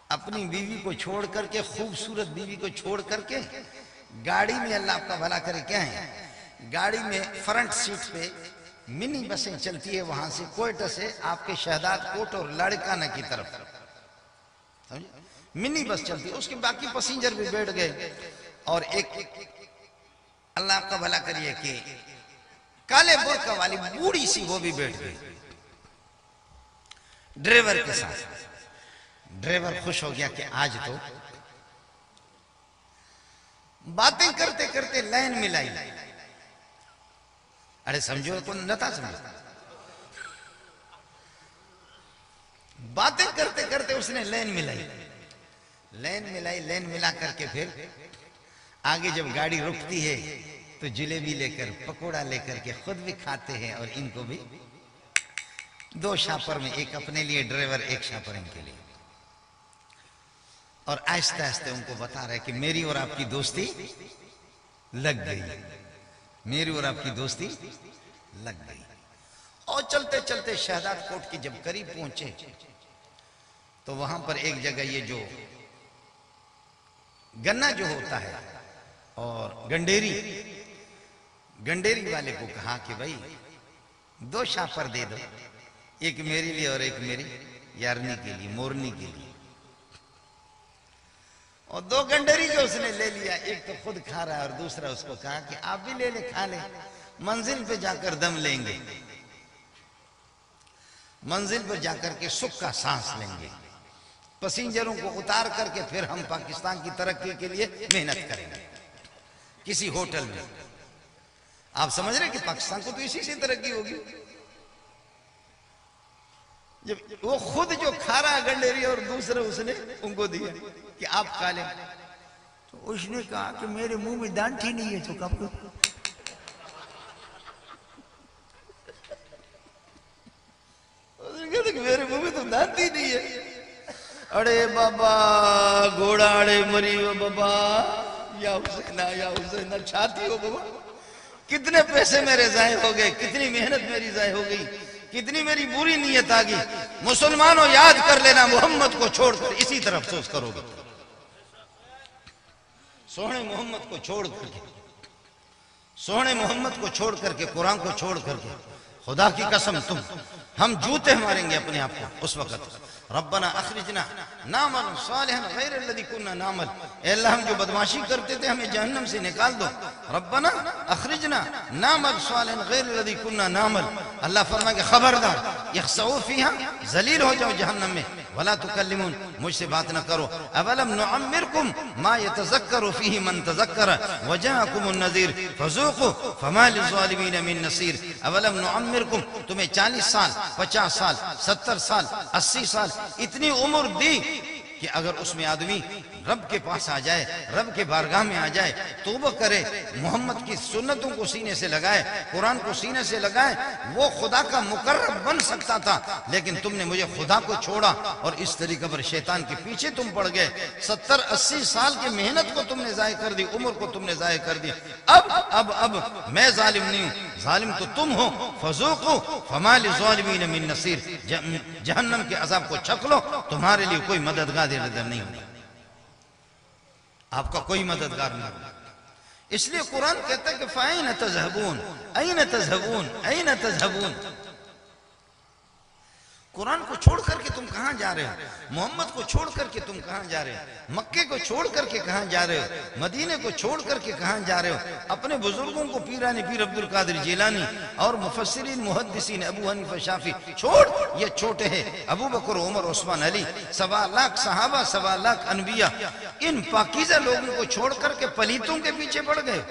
اپنی بیوی کو چھوڑ کر کے، خوبصورت بیوی کو چھوڑ کر کے گاڑی میں، اللہ آپ کا بھلا کرے، کیا ہے گاڑی میں فرنٹ سیٹ پہ منی بسیں چلتی ہے، وہاں سے کوئٹہ سے آپ کے شہداد کوٹ اور لاڑکانہ کی طرف منی بس چلتی ہے، اس کے باقی پسنجر بھی بیٹھ گئے، اور ایک اللہ آپ کا بھلا کریے کہ کالے برقع والی بوڑھی سی وہ بھی بیٹھ گئی ڈرائیور کے ساتھ۔ ڈرائیور خوش ہو گیا کہ آج تو باتیں کرتے کرتے لائن ملائی۔ ارے سمجھو تو نہ تھا سمجھو، باتیں کرتے کرتے اس نے لائن ملائی، لائن ملا کر کے پھر آگے جب گاڑی رکتی ہے تو جلیبی لے کر، پکوڑا لے کر کے خود بھی کھاتے ہیں اور ان کو بھی، دو شاپر میں، ایک اپنے لیے ڈرائیور، ایک شاپر ان کے لیے، اور آہستہ آہستہ ان کو بتا رہا ہے کہ میری اور آپ کی دوستی لگ گئی، میری اور آپ کی دوستی لگ گئی۔ اور چلتے چلتے شہداد کوٹ کی جب قریب پہنچے تو وہاں پر ایک جگہ یہ جو گنا جو ہوتا ہے اور گنڈیری والے کو کہا کہ بھائی 2 شاپر دے دو، ایک میرے لیے اور ایک میری یارنی کے لیے، مورنی کے لیے۔ اور 2 گنڈیری جو اس نے لے لیا، ایک تو خود کھا رہا ہے اور دوسرا اس کو کہا کہ آپ بھی لے لیں، کھا لیں، منزل پہ جا کر دم لیں گے، منزل پہ جا کر کے سکھ کا سانس لیں گے، پسنجروں کو اتار کر کے پھر ہم پاکستان کی ترقی کے لیے محنت کریں گے کسی ہوٹل میں۔ آپ سمجھ رہے کہ پاکستان کو تو اسی سے ترقی ہوگی۔ جب وہ خود جو کھا رہا گنڈیری اور دوسرے اس نے ان کو دیا کہ آپ کھا لیں، تو اس نے کہا کہ میرے منہ میں دانت ہی نہیں ہے تو کب میرے منہ میں تو دانت ہی نہیں ہے۔ اڑے بابا گھوڑا اڑے مری ہو بابا، یا حسینہ چھاتی ہو بابا، کتنے پیسے میرے ضائع ہو گئے، کتنی محنت میری ضائع ہو گئی، کتنی میری بری نیت آ گئی۔ مسلمانوں یاد کر لینا، محمد کو چھوڑ کر اسی طرف افسوس کرو گے، سونے محمد کو چھوڑ کر کے، سونے محمد کو چھوڑ کر کے، قرآن کو چھوڑ کر کے، خدا کی قسم ہم جوتے ماریں گے اپنے آپ کو اس وقت۔ ربنا اخرجنا نعمل صالحا غیر الذی کننا نعمل، اے اللہ ہم جو بدماشی کرتے تھے ہمیں جہنم سے نکال دو۔ ربنا اخرجنا نعمل صالحا غیر الذی کننا نعمل، اللہ فرمائے کہ خبردار یخسؤوا فیہا، ذلیل ہو جاؤ جہنم میں، ولا تکلمون، مجھ سے بات نہ کرو۔ اولم نعمرکم ما یتذکر فیہ من تذکر وجاءکم النذیر فذوقوا فما للظالمین من نصیر۔ اولم نعمرکم، تمہیں 40 سال، 50 سال، 70 سال، 80 سال، اتنی عمر دی کہ اگر اس میں آدمی رب کے پاس آ جائے، رب کے بارگاہ میں آ جائے، توبہ کرے، محمد کی سنتوں کو سینے سے لگائے، قرآن کو سینے سے لگائے، وہ خدا کا مقرب بن سکتا تھا، لیکن تم نے مجھے خدا کو چھوڑا اور اس طریقے پر شیطان کے پیچھے تم پڑ گئے۔ 70-80 سال کی محنت کو تم نے ضائع کر دی، عمر کو تم نے ضائع کر دی۔ اب میں ظالم نہیں ہوں، ظالم تو تم ہو۔ فذوقوا فما للظالمین من نصیر، جہنم کے عذاب کو چکھ لو، تمہارے لیے کوئی مددگار نہیں ہوگا، آپ کا کوئی مددگار نہیں ہوگا۔ اس لیے قرآن کہتا ہے کہ فَأَيْنَ تَذْهَبُونَ، أَيْنَ تَذْهَبُونَ، أَيْنَ تَذْهَبُونَ، قرآن کو چھوڑ کر کے تم کہاں جا رہے ہو؟ محمد کو چھوڑ کر کے تم کہاں جا رہے ہو؟ مکے کو چھوڑ کر کے کہاں جا رہے ہو؟ مدینے کو چھوڑ کر کے کہاں جا رہے ہو؟ اپنے بزرگوں کو پیر عبد القادر جیلانی اور مفسرین محدثین ابو حنیفہ شافعی چھوڑ، یہ چھوٹے ہیں، ابو بکر عمر عثمان علی، 1.25 لاکھ صحابہ، 1.25 لاکھ انبیاء، ان پاکیزہ لوگوں کو چھوڑ کر کے پلیتوں کے پیچھے پڑ گئے،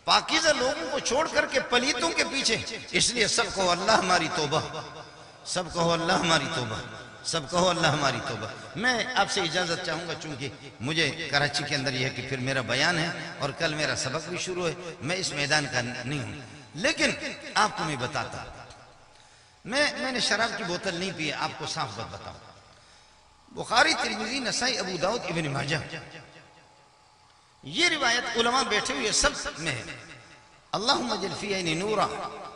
پاکیزہ لوگوں کو چھوڑ کر کے پلیتوں کے پیچھے۔ اس لیے سب کہو اللہ ہماری توبہ، سب کہو اللہ ہماری توبہ، سب کہو اللہ ہماری توبہ۔ میں آپ سے اجازت چاہوں گا، چونکہ مجھے کراچی کے اندر یہ ہے کہ پھر میرا بیان ہے اور کل میرا سبق بھی شروع ہے، میں اس میدان کا نہیں ہوں، لیکن آپ کو میں بتاتا، میں نے شراب کی بوتل نہیں پی، آپ کو صاف بات بتاؤں۔ بخاری، ترمذی، نسائی، ابو داؤد، ابن ماجہ، یہ روایت علماء بیٹھے ہوئے سب میں ہے۔ اللہم اجعل فی عینی نورا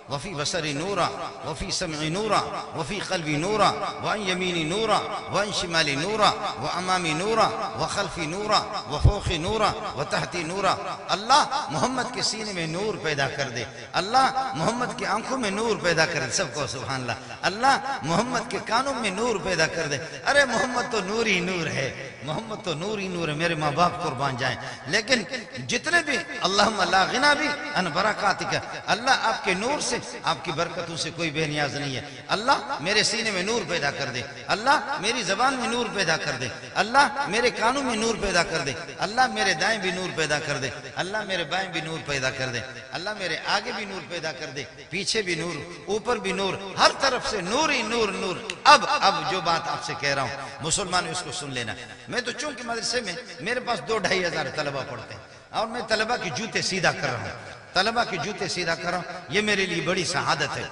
وفی بصری نورا وفی سمعی نورا وفی قلبی نورا وعن یمینی نورا وعن شمالی نورا وامامی نورا وخلفی نورا وفوقی نورا وتحتی نورا۔ اللہ محمد کے سینے میں نور پیدا کر دے، اللہ محمد کی آنکھوں میں نور پیدا کر دے، سب کو سبحان اللہ، اللہ محمد کے کانوں میں نور پیدا کر دے۔ ارے محمد تو نور ہی نور ہے، محمد تو نور ہی نور ہے، میرے ماں باپ قربان جائیں، لیکن جتنے بھی اللہم لا غنا بھی ان برکاتک، اللہ آپ کے نور سے، آپ کی برکتوں سے کوئی بے نیاز نہیں ہے۔ اللہ میرے سینے میں نور پیدا کر دے، اللہ میری زبان میں نور پیدا کر دے، اللہ میرے کانوں میں نور پیدا کر دے، اللہ میرے دائیں بھی نور پیدا کر دے، اللہ میرے بائیں بھی نور پیدا کر دے، اللہ میرے آگے بھی نور پیدا کر دے، پیچھے بھی نور، اوپر بھی نور، ہر طرف سے نور ہی نور نور۔ اب جو بات آپ سے کہہ رہا ہوں مسلمان اس کو سن لینا۔ میں تو چونکہ مدرسے میں میرے پاس 2-2.5 ہزار طلبہ پڑھتے ہیں اور میں طلبہ کی جوتے سیدھا کر رہا ہوں، طلبہ کی جوتے سیدھا کر رہا ہوں، یہ میرے لیے بڑی سعادت ہے۔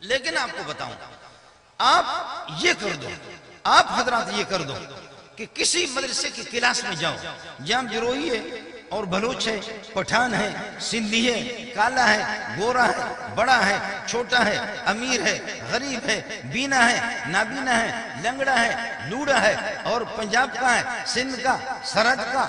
لیکن آپ کو بتاؤں، آپ یہ کر دو، آپ حضرات یہ کر دو کہ کسی مدرسے کی کلاس میں جاؤ جہاں بروئی ہے اور بلوچ ہے، پٹھان ہے، سندھی ہے، کالا ہے، گورا ہے، بڑا ہے، چھوٹا ہے، امیر ہے، غریب ہے، بینا ہے، نابینا ہے، لنگڑا ہے، لوڑا ہے، اور پنجاب کا ہے، سندھ کا، سرحد کا،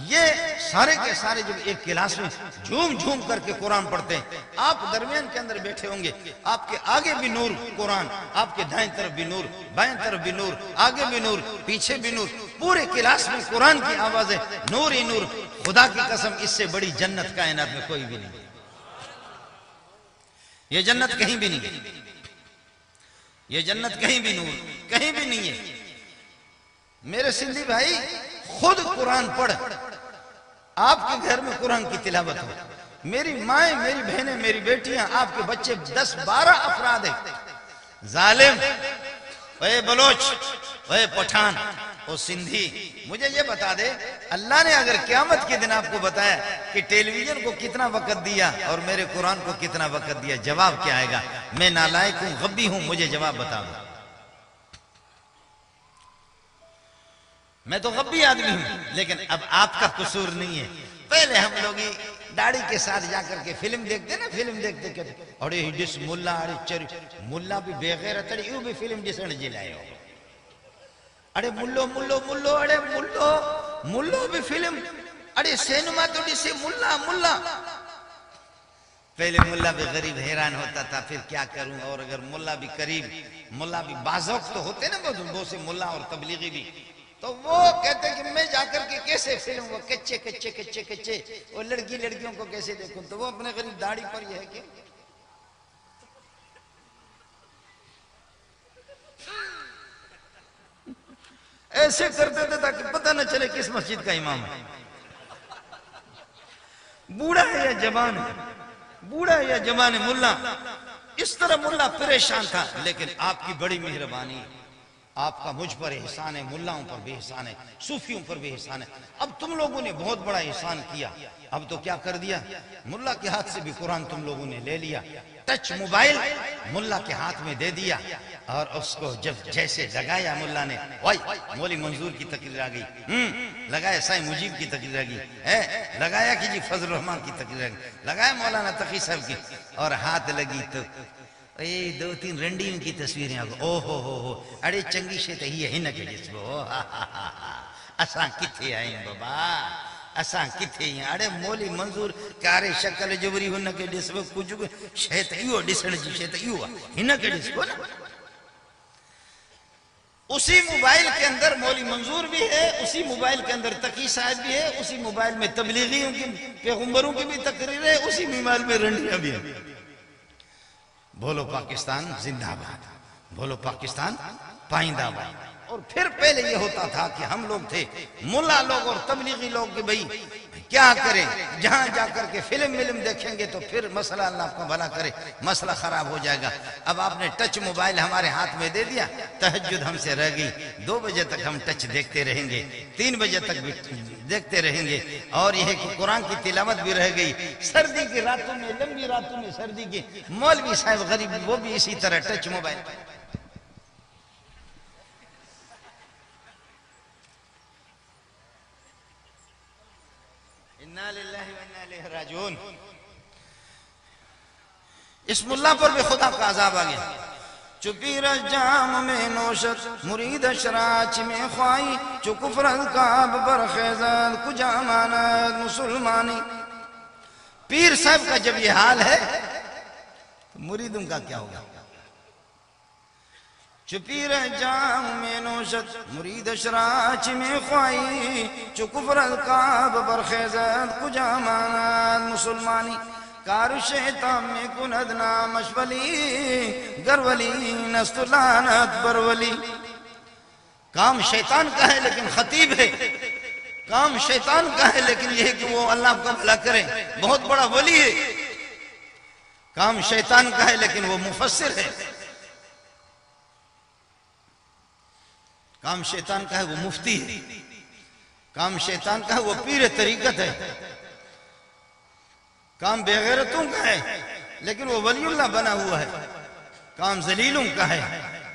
یہ سارے کے سارے جب ایک کلاس میں جھوم جھوم کر کے قرآن پڑھتے ہیں، آپ درمیان کے اندر بیٹھے ہوں گے، آپ کے آگے بھی نور قرآن، آپ کے دائیں طرف بھی نور، بائیں طرف بھی نور، آگے بھی نور، پیچھے بھی نور، پورے کلاس میں قرآن کی آوازیں، نور ہی نور۔ خدا کی قسم اس سے بڑی جنت کائنات میں کوئی بھی نہیں، یہ جنت کہیں بھی نہیں ہے، یہ جنت کہیں بھی نور کہیں بھی نہیں ہے۔ میرے سندھی بھائی، خود قرآن پڑھ، آپ کے گھر میں قرآن کی تلاوت ہو، میری مائیں، میری بہنیں، میری بیٹیاں، آپ کے بچے 10-12 افراد ہیں، ظالم، اے بلوچ، اے پٹھان، او سندھی، مجھے یہ بتا دے، اللہ نے اگر قیامت کے دن آپ کو بتایا کہ ٹیلی ویژن کو کتنا وقت دیا اور میرے قرآن کو کتنا وقت دیا، جواب کیا آئے گا؟ میں نالائق ہوں، غبی ہوں، مجھے جواب بتا دو۔ میں تو غبی آدمی ہوں، لیکن اب آپ کا قصور نہیں ہے۔ پہلے ہم لوگ داڑھی کے ساتھ جا کر کے فلم دیکھتے نا، فلم دیکھتے کہتے اڑے جس ملا، اڑے چری ملا بھی بے غیرت ہے، یوں بھی فلم جسن جلائے ہو، اڑے ملو ملو ملو، اڑے ملو ملو بھی فلم، اڑے سینما تو ڈسے ملا ملا۔ پہلے ملا بھی غریب حیران ہوتا تھا، پھر کیا کروں، اور اگر ملا بھی قریب، ملا بھی بازوق تو ہوتے نا بہت سے ملا اور تبلیغی بھی، تو وہ کہتے کہ میں جا کر کے کیسے فلم، وہ کچے کچے کچے کچے، وہ لڑکیوں کو کیسے دیکھوں، تو وہ اپنے غریب داڑھی پر یہ ہے کہ ایسے کرتے تھے تاکہ پتہ نہ چلے کس مسجد کا امام ہے، بوڑھا ہے یا جوان ہے، بوڑھا ہے یا جوان ہے ملا، اس طرح ملا پریشان تھا۔ لیکن آپ کی بڑی مہربانی، آپ کا مجھ پر احسان ہے، ملاؤں پر بھی احسان ہے، صوفیوں پر بھی احسان ہے۔ اب تم لوگوں نے بہت بڑا احسان کیا، اب تو کیا کر دیا، ملا کے ہاتھ سے بھی قرآن تم لوگوں نے لے لیا، ٹچ موبائل ملا کے ہاتھ میں دے دیا، اور اس کو جب جیسے لگایا ملا نے، وائی مولی منظور کی تقریر آ گئی، لگایا سائیں مجیب کی تقریر آ گئی، لگایا کہ جی فضل الرحمان کی تقریر آ گئی، لگایا مولانا تقی صاحب کی، اور ہاتھ لگی تو 2-3 رنڈیوں کی تصویریں آگو، او ہو اڑے چنگی شے تے ہی ہے نہ کہ جس وہ اساں کتھے آئیں بابا، اساں کتھے ہیں اڑے مولی منظور کارے شکل جبری ہن کے ڈس کچھ شیط ایو ڈسن جی شیط ایو ہن کے ڈس کو نا اسی موبائل کے اندر مولی منظور بھی ہے، اسی موبائل کے اندر تقی صاحب بھی ہے، اسی موبائل میں تبلیغیوں کی پیغمبروں کی بھی تقریر ہے، اسی موبائل میں رنڈیاں بھی ہیں۔ بولو پاکستان زندہ باد، بولو پاکستان پائندہ باد۔ اور پھر پہلے یہ ہوتا تھا کہ ہم لوگ تھے ملا لوگ اور تبلیغی لوگ کہ بھئی کیا کریں، جہاں جا کر کے فلم دیکھیں گے تو پھر مسئلہ اللہ آپ کو بھلا کرے مسئلہ خراب ہو جائے گا۔ اب آپ نے ٹچ موبائل ہمارے ہاتھ میں دے دیا، تہجد ہم سے رہ گئی، 2 بجے تک ہم ٹچ دیکھتے رہیں گے، 3 بجے تک بھی دیکھتے رہیں گے، اور یہ کہ قرآن کی تلاوت بھی رہ گئی۔ سردی کی راتوں میں، لمبی راتوں میں سردی کی، مولوی صاحب غریب وہ بھی اسی طرح ٹچ موبائل۔ اِنَّا لِلَّهِ وَإِنَّا إِلَيْهِ رَاجِعُونَ۔ اس ملا پر بھی خدا کا عذاب آ گیا۔ چپی رہ جام میں نوشت مرید اشراچ میں خواہی، چو کفر کعب برخیزد کجا ماند مسلمانی۔ پیر صاحب کا جب یہ حال ہے تو مریدوں کا کیا ہوگا؟ چپی رہ جام میں نوشت مرید اشراچ میں خواہی، چو کفر کعب برخیزد کجا ماند مسلمانی۔ کار شیطان میں کند نامش ولی، گر ولی نست لعنت بر ولی۔ کام شیطان کا ہے لیکن خطیب ہے، کام شیطان کا ہے لیکن یہ ہے کہ وہ اللہ کا بھلا کرے، بہت بڑا ولی ہے۔ کام شیطان کا ہے لیکن وہ مفسر ہے، کام شیطان کا ہے وہ مفتی ہے، کام شیطان کا ہے وہ پیر طریقت ہے، کام بے غیرتوں کا ہے لیکن وہ ولی اللہ بنا ہوا ہے، کام ذلیلوں کا ہے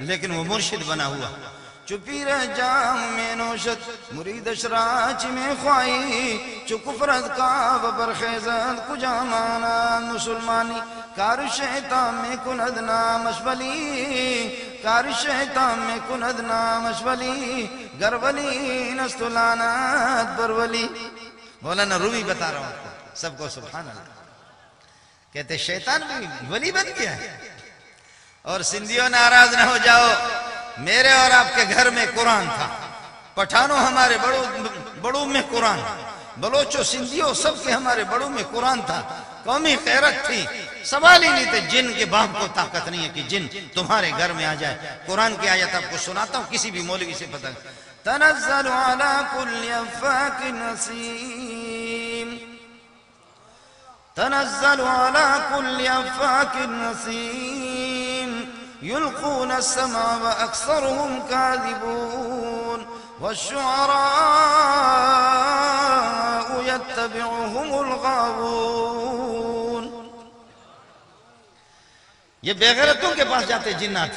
لیکن وہ مرشد بنا ہوا۔ چپی رہ جام میں نوشت مرید اشراچ میں خواہی، چو کفرت کعب برخیزد کجا ماند مسلمانی۔ کار شیطان میں کند نامش ولی، کار شیطان میں کند نامش ولی، گر ولی نست لعنت بر ولی۔ مولانا رومی بتا رہا ہوں سب کو سبحان اللہ، کہتے شیطان بھی ولی بن گیا ہے۔ اور سندھیوں ناراض نہ ہو جاؤ، میرے اور آپ کے گھر میں قرآن تھا، پٹھانوں ہمارے بڑوں میں قرآن، بلوچوں سندھیوں سب کے ہمارے بڑوں میں قرآن تھا، قومی غیرت تھی، سوال ہی نہیں تھے۔ جن کے باپ کو طاقت نہیں ہے کہ جن تمہارے گھر میں آ جائے۔ قرآن کی آیت آپ کو سناتا ہوں، کسی بھی مولوی سے پتہ نہیں۔ تنزل علی کل افاک نسیم، تنزل على كل أفاك نسيم، يلقون السمع وأكثرهم كاذبون، والشعراء يتبعهم الغاوون۔ یہ بے غیرتوں کے پاس جاتے جنات،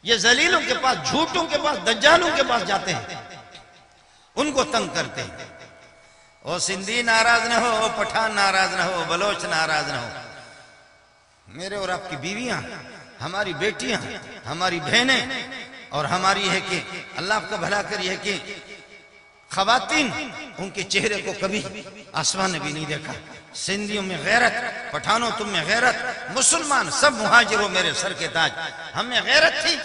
یہ ذلیلوں کے پاس، جھوٹوں کے پاس، دجالوں کے پاس جاتے ہیں، ان کو تنگ کرتے ہیں۔ او سندھی ناراض نہ ہو، پٹھان ناراض نہ ہو، بلوچ ناراض نہ ہو، میرے اور آپ کی بیویاں، ہماری بیٹیاں، ہماری بہنیں، اور ہماری ہے کہ اللہ آپ کا بھلا کر یہ کہ خواتین، ان کے چہرے کو کبھی آسمان نے بھی نہیں دیکھا۔ سندھیوں میں غیرت، پٹھانوں تم میں غیرت، مسلمان سب مہاجروں میرے سر کے تاج، ہم میں غیرت تھی۔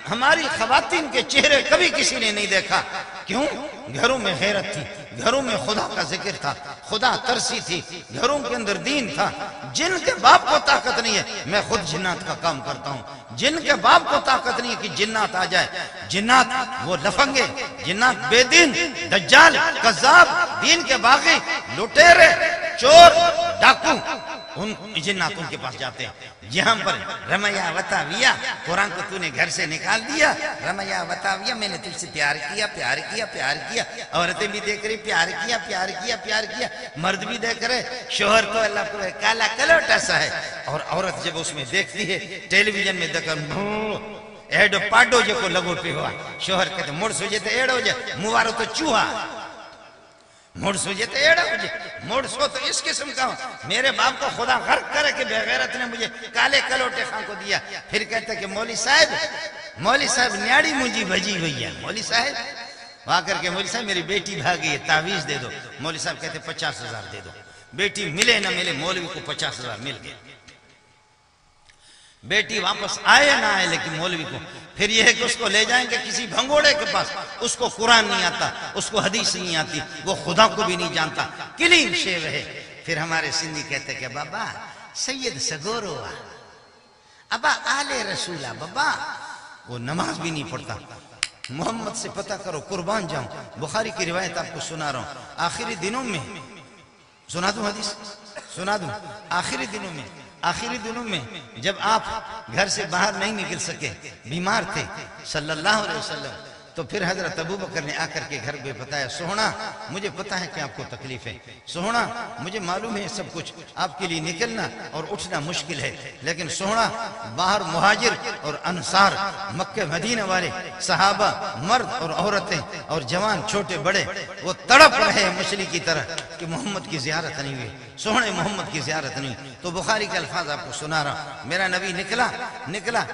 ہماری خواتین کے چہرے کبھی کسی نے نہیں دیکھا، کیوں؟ گھروں میں غیرت تھی، گھروں میں خدا کا ذکر تھا، خدا ترسی تھی، گھروں کے اندر دین تھا۔ جن کے باپ کو طاقت نہیں ہے، میں خود جنات کا کام کرتا ہوں، جن کے باپ کو طاقت نہیں ہے کہ جنات آ جائے، جنات وہ لفنگے، جنات بے دین، دجال، کذاب، دین کے باغی، لٹیرے، چور، ڈاکو، ان جناتوں کے پاس جاتے ہیں۔ یہاں پر رمیا وتاویا، قرآن کو تو نے گھر سے نکال دیا، رمیا وتاویا، میں نے تجھ سے پیار کیا، پیار کیا، پیار کیا۔ عورتیں بھی دیکھ رہی پیار کیا، پیار کیا، پیار کیا، مرد بھی دیکھ رہے، شوہر تو اللہ کو کالا کلوٹا سا ہے، اور عورت جب اس میں دیکھتی ہے ٹیلی ویژن میں دیکھ کر ایڈو پاڈو جو کو لگو پہ ہوا، شوہر کہتے موڑ سوجے تو ایڈ ہو جائے، موارو تو چوہا، موڑ سوجے تو ایڈ ہو جائے، موڑ سو تو اس قسم کا ہوں۔ میرے باپ کو خدا غرق کرے کہ بے غیرت نے مجھے کالے کلوٹے خان کو دیا۔ پھر کہتے کہ مولی صاحب نیاڑی مجھے بھجی ہوئی ہے، مولی صاحب وہ آ کر کے مولوی صاحب میری بیٹی بھاگی ہے، تعویذ دے دو۔ مولوی صاحب کہتے 50,000 دے دو۔ بیٹی ملے نہ ملے، مولوی کو 50,000 مل گئے۔ بیٹی واپس آئے نہ آئے، لیکن مولوی کو پھر یہ ہے کہ اس کو لے جائیں گے کسی بھنگوڑے کے پاس، اس کو قرآن نہیں آتا، اس کو حدیث نہیں آتی، وہ خدا کو بھی نہیں جانتا، کلین شیو ہے۔ پھر ہمارے سندھی کہتے کہ بابا سید سگورو ابا آل رسولہ، بابا وہ نماز بھی نہیں پڑھتا۔ محمد سے پتہ کرو، قربان جاؤں، بخاری کی روایت آپ کو سنا رہا ہوں، آخری دنوں میں سنا دوں حدیث، سنا دوں، آخری دنوں میں جب آپ گھر سے باہر نہیں نکل سکے، بیمار تھے صلی اللہ علیہ وسلم، تو پھر حضرت ابوبکر نے آ کر کے گھر پہ بتایا، سوہنا مجھے پتا ہے کہ آپ کو تکلیف ہے، سوہنا مجھے معلوم ہے سب کچھ، آپ کے لیے نکلنا اور اٹھنا مشکل ہے، لیکن سوہنا باہر مہاجر اور انصار، مکہ مدینہ والے صحابہ، مرد اور عورتیں اور جوان چھوٹے بڑے، وہ تڑپ رہے ہیں مچھلی کی طرح کہ محمد کی زیارت نہیں ہوئی، سوہنے محمد کی زیارت نہیں ہوئی۔ تو بخاری کے الفاظ آپ کو سنا رہا ہوں، میرا نبی نکلا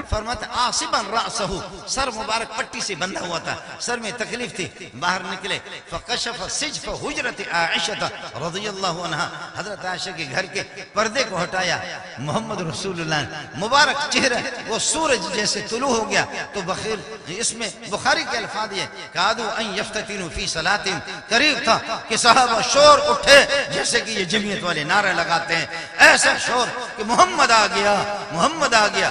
فرماتا عاصبا رأسہ، سر مبارک پٹی سے بندھا ہوا تھا، سر میں تکلیف تھی، باہر نکلے، فکشف سجف حجرت عائشہ رضی اللہ عنہا، حضرت عائشہ کے گھر کے پردے کو ہٹایا، محمد رسول اللہ مبارک چہرہ وہ سورج جیسے طلوع ہو گیا۔ تو بخیر اس میں بخاری کے الفاظ یہ کادو ان یفتتنوا فی صلاۃ، قریب تھا کہ صحابہ شور اٹھے جیسے کہ یہ جمعیت والے نعرے لگاتے ہیں، ایسا شور کہ محمد آ گیا، محمد آ گیا۔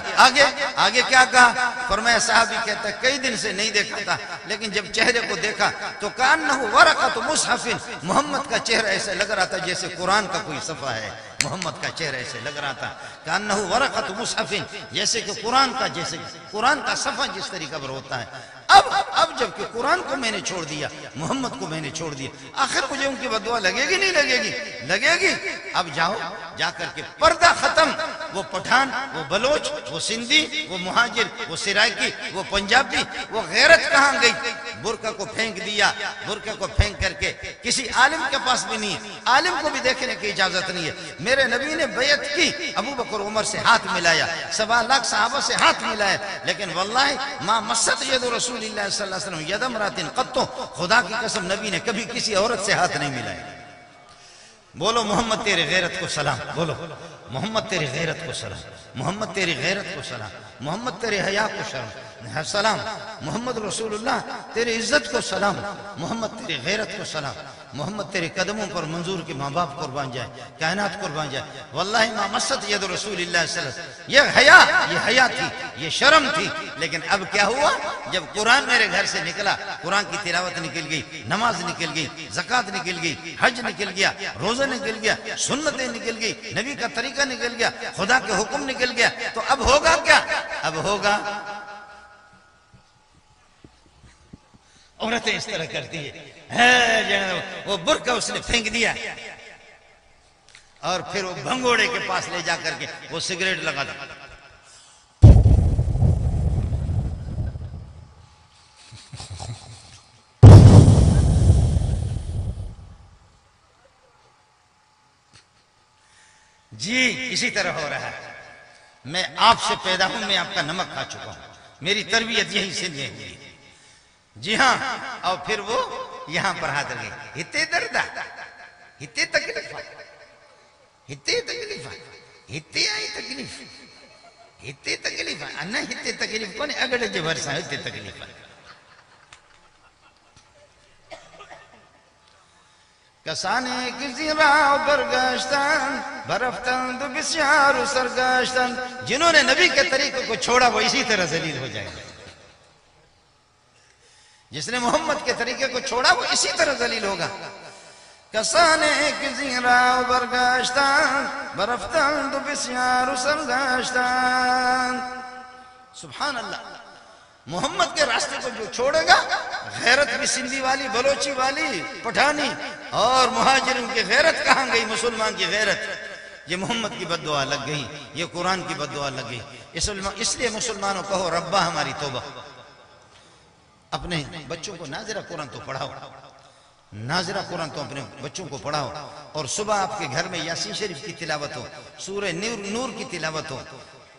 آگے کیا کہا؟ فرمایا صحابی کہتا ہے کئی دن سے نہیں دیکھا تھا، لیکن جب چہرے کو دیکھا تو کأنہ ورقۃ مصحف، محمد کا چہرہ ایسے لگ رہا تھا جیسے قرآن کا کوئی صفحہ ہے، محمد کا چہرہ ایسے لگ رہا تھا کأنہ ورقۃ مصحف، جیسے کہ قرآن کا صفحہ جس طریقہ پر ہوتا ہے۔ اب جب کہ قرآن کو میں نے چھوڑ دیا، محمد کو میں نے چھوڑ دیا، آخر مجھے ان کی بددعا لگے گی نہیں لگے گی؟ اب جا کر کے پردہ ختم، وہ پٹھان، وہ بلوچ، وہ سندھی، وہ مہاجر، وہ سرائکی، وہ پنجابی، وہ غیرت کہاں گئی؟ برقع کو پھینک دیا، برقع کو پھینک کر کے کسی عالم کے پاس بھی نہیں، عالم کو بھی دیکھنے کی اجازت نہیں ہے۔ میرے نبی نے بیعت کی، ابو بکر عمر سے ہاتھ ملایا، 7 لاکھ صحابہ سے ہاتھ ملایا، لیکن واللہ ما مست ید رسول اللہ صلی اللہ علیہ وسلم ید امرأۃ قط، خدا کی قسم نبی نے کبھی کسی عورت سے ہاتھ نہیں ملایا۔ بولو محمد تیرے غیرت کو سلام، بولو محمد تیری غیرت کو سلام، محمد تیری غیرت کو سلام، محمد تیرے حیا کو سلام، محمد رسول اللہ تیری عزت کو سلام، محمد تیری غیرت کو سلام، محمد تیرے قدموں پر منظور کے ماں باپ قربان جائے، کائنات قربان جائے۔ واللہ ما مست ید رسول اللہ صلی اللہ علیہ وسلم، یہ حیا تھی، یہ شرم تھی، لیکن اب کیا ہوا؟ جب قرآن میرے گھر سے نکلا، قرآن کی تلاوت نکل گئی، نماز نکل گئی، زکوٰۃ نکل گئی، حج نکل گیا، روزہ نکل گیا، سنتیں نکل گئی، نبی کا طریقہ نکل گیا، خدا کے حکم نکل گیا، تو اب ہوگا کیا؟ اب ہوگا عورتیں اس طرح کرتی ہے، وہ برقع اس نے پھینک دیا اور پھر وہ بھنگوڑے کے پاس لے جا کر کے وہ سگریٹ لگا دیا۔ جی اسی طرح ہو رہا ہے، میں آپ سے پیدا ہوں، میں آپ کا نمک کھا چکا ہوں، میری تربیت یہی سے نہیں ہوئی۔ جی ہاں، اور پھر وہ یہاں پر ہاتھ لگے، ہتے دردہ، ہتے تکلیفہ، ہتے تکلیفہ، ہتے آئی تکلیف، ہتے تکلیفہ، انہ ہتے تکلیف کونے اگڑ جو برسا ہتے تکلیفہ۔ کسانے کی زیرہ برگشتن، برفتن دو بسیار سرگشتن، جنہوں نے نبی کے طریقے کو چھوڑا وہ اسی طرح ذلیل ہو جائے گا، جس نے محمد کے طریقے کو چھوڑا وہ اسی طرح ذلیل ہوگا۔ کسانے کی زیرہ برگشتن، برفتن دو بسیار سرگشتن، سبحان اللہ۔ محمد کے راستے کو جو چھوڑے گا، غیرت بھی سندھی والی، بلوچی والی، پٹھانی اور مہاجرین کی غیرت کہاں گئی؟ مسلمان کی غیرت، یہ محمد کی بددعا لگ گئی، یہ قرآن کی بددعا لگ گئی۔ اس لیے مسلمانوں کہو ربا ہماری توبہ۔ اپنے بچوں کو ناظرہ قرآن تو پڑھاؤ، ناظرہ قرآن تو اپنے بچوں کو پڑھاؤ، اور صبح آپ کے گھر میں یاسین شریف کی تلاوت ہو، سورہ نور کی تلاوت ہو،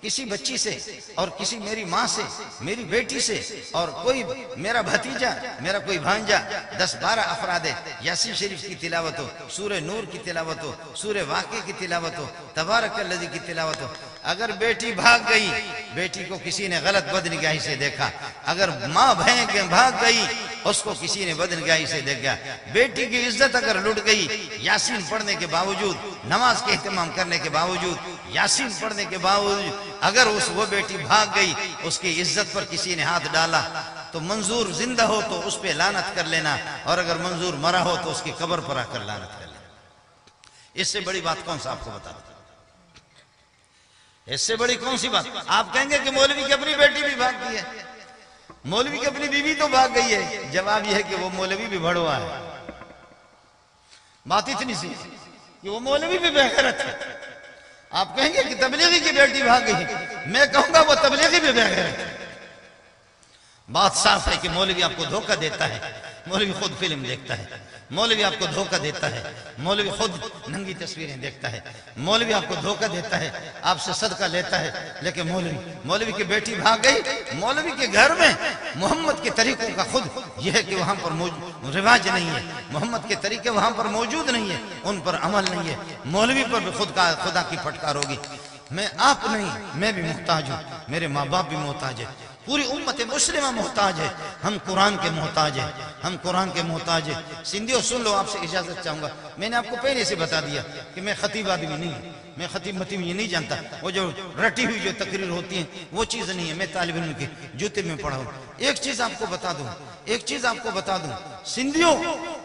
کسی بچی سے اور کسی میری ماں سے، میری بیٹی سے، اور کوئی میرا بھتیجا، میرا کوئی بھانجا، 10-12 افراد یاسین شریف کی تلاوت ہو، سورہ نور کی تلاوت ہو، سورہ واقعہ کی تلاوت ہو، تبارک الذی کی تلاوت ہو، اگر بیٹی بھاگ گئی، بیٹی کو کسی نے غلط بدنگاہی سے دیکھا، اگر ماں بہن بھاگ گئی، اس کو کسی نے بدنگاہی سے دیکھا، بیٹی کی عزت اگر لٹ گئی، یاسین پڑھنے کے باوجود، نماز کے اہتمام کرنے کے باوجود، یاسین پڑھنے کے باوجود اگر وہ بیٹی بھاگ گئی، اس کی عزت پر کسی نے ہاتھ ڈالا، تو منظور زندہ ہو تو اس پہ لعنت کر لینا، اور اگر منظور مرا ہو تو اس کی قبر پر آ کر لعنت کر لینا۔ اس سے بڑی بات کون سا آپ کو بتا دیں؟ اس سے بڑی کون سی بات؟ آپ کہیں گے کہ مولوی کی اپنی بیٹی بھی بھاگ گئی ہے، مولوی کی اپنی بیوی تو بھاگ گئی ہے۔ جواب یہ ہے کہ وہ مولوی بھی بھڑوا ہے۔ بات اتنی سی کہ وہ مولوی بھی بے غیرت ہے۔ آپ کہیں گے کہ تبلیغی کی بیٹی بھاگ گئی ہے، میں کہوں گا وہ تبلیغی بھی بے غیرت ہے۔ بات صاف ہے کہ مولوی آپ کو دھوکہ دیتا ہے، مولوی خود فلم دیکھتا ہے، مولوی آپ کو دھوکہ دیتا ہے، مولوی خود ننگی تصویریں دیکھتا ہے، مولوی آپ کو دھوکہ دیتا ہے، آپ سے صدقہ لیتا ہے، لیکن مولوی کی بیٹی بھاگ گئی، مولوی کے گھر میں محمد کے طریقوں کا خود یہ ہے کہ وہاں پر رواج نہیں ہے، محمد کے طریقے وہاں پر موجود نہیں ہے، ان پر عمل نہیں ہے، مولوی پر بھی خدا کی پھٹکار ہوگی۔ میں آپ نہیں، میں بھی محتاج ہوں، میرے ماں باپ بھی محتاج ہے، پوری امت مسلمہ محتاج ہے، ہم قرآن کے محتاج ہیں، ہم قرآن کے محتاج ہیں۔ سندھیوں سن لو، آپ سے اجازت چاہوں گا، میں نے آپ کو پہلے سے بتا دیا کہ میں خطیب آدمی نہیں ہوں، میں خطیب متیب یہ نہیں جانتا، وہ جو رٹی ہوئی جو تقریر ہوتی ہیں وہ چیز نہیں ہے، میں طالب علم کے جوتے میں پڑھا ہوں۔ ایک چیز آپ کو بتا دوں، سندھیوں،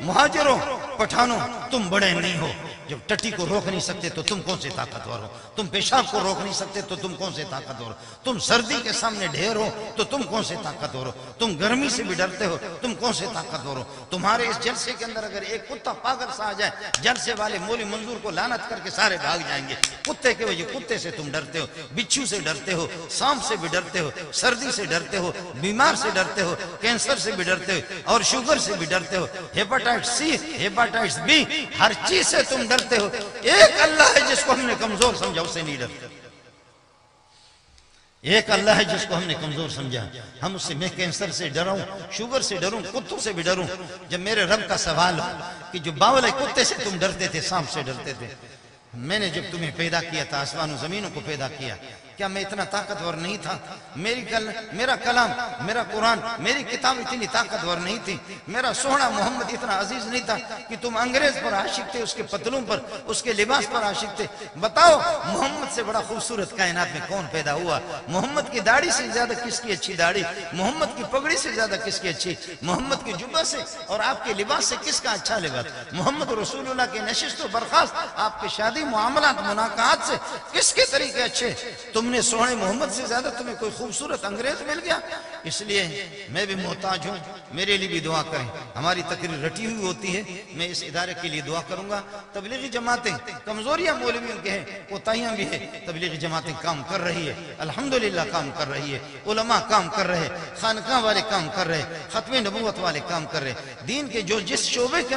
مہاجروں، پٹھانوں، تم بڑے نہیں ہو۔ جب ٹٹی کو روک نہیں سکتے تو تم کون سے طاقتور ہو؟ تم پیشاب کو روک نہیں سکتے تو تم کون سے طاقتور ہو؟ تم سردی کے سامنے ڈھیر ہو تو تم کون سے طاقتور ہو؟ تم گرمی سے بھی ڈرتے ہو، تم کون سے طاقتور ہو؟ تمہارے اس جلسے کے اندر اگر ایک کتا پاگل سا آ جائے، جلسے والے مولی منظور کو لعنت کر کے سارے بھاگ جائیں گے۔ کتے کے وجہ کتے سے تم ڈرتے ہو، بچھو سے ڈرتے ہو، سانپ سے بھی ڈرتے ہو، سردی سے ڈرتے ہو، بیمار سے ڈرتے ہو، کینسر سے بھی ڈرتے ہو، اور شوگر سے بھی ڈرتے ہو، ہیپاٹائٹس سی، ہیپاٹائٹس بی، ہر چیز سے تم ڈرتے ہو۔ ایک اللہ ہے جس کو ہم نے کمزور سمجھا، اس سے نہیں ڈرتے۔ ایک اللہ ہے جس کو ہم نے کمزور سمجھا، ہم اس سے، میں کینسر سے ڈراؤں، شوگر سے ڈروں، کتوں سے بھی ڈروں۔ جب میرے رب کا سوال ہو کہ جو باولے کتے سے تم ڈرتے تھے، سانپ سے ڈرتے تھے، میں نے جب تمہیں پیدا کیا تھا، آسمان و زمینوں کو پیدا کیا، کیا میں اتنا طاقتور نہیں تھا؟ میرا کلام، میرا قرآن، میری کتاب اتنی طاقتور نہیں تھی؟ میرا سونا محمد اتنا عزیز نہیں تھا کہ تم انگریز پر عاشق تھے، اس کے پتلون پر، اس کے لباس پر عاشق تھے؟ بتاؤ محمد سے بڑا خوبصورت کائنات میں کون پیدا ہوا؟ محمد کی داڑھی سے زیادہ کس کی اچھی داڑھی؟ محمد کی پگڑی سے زیادہ کس کی اچھی؟ محمد کی جبہ سے اور آپ کے لباس سے کس کا اچھا لباس؟ محمد رسول اللہ کے نشست و برخاست، آپ کے شادی معاملات مناقعات سے کس کے طریقے اچھے؟ تم نے سونے محمد سے زیادہ تمہیں کوئی خوبصورت انگریز مل گیا؟ اس لیے میں بھی محتاج ہوں، میرے لیے بھی دعا کریں۔ ہماری تقریر رٹی ہوئی ہوتی ہے، میں اس ادارے کے لیے دعا کروں گا۔ تبلیغی جماعتیں، کمزوریاں مولویوں کے ہیں، کوتاہیاں بھی ہیں، تبلیغی جماعتیں کام کر رہی ہے، الحمدللہ کام کر رہی ہے، علماء کام کر رہے، خانقاہ والے کام کر رہے، ختم نبوت والے کام کر رہے، دین کے جس شعبے کے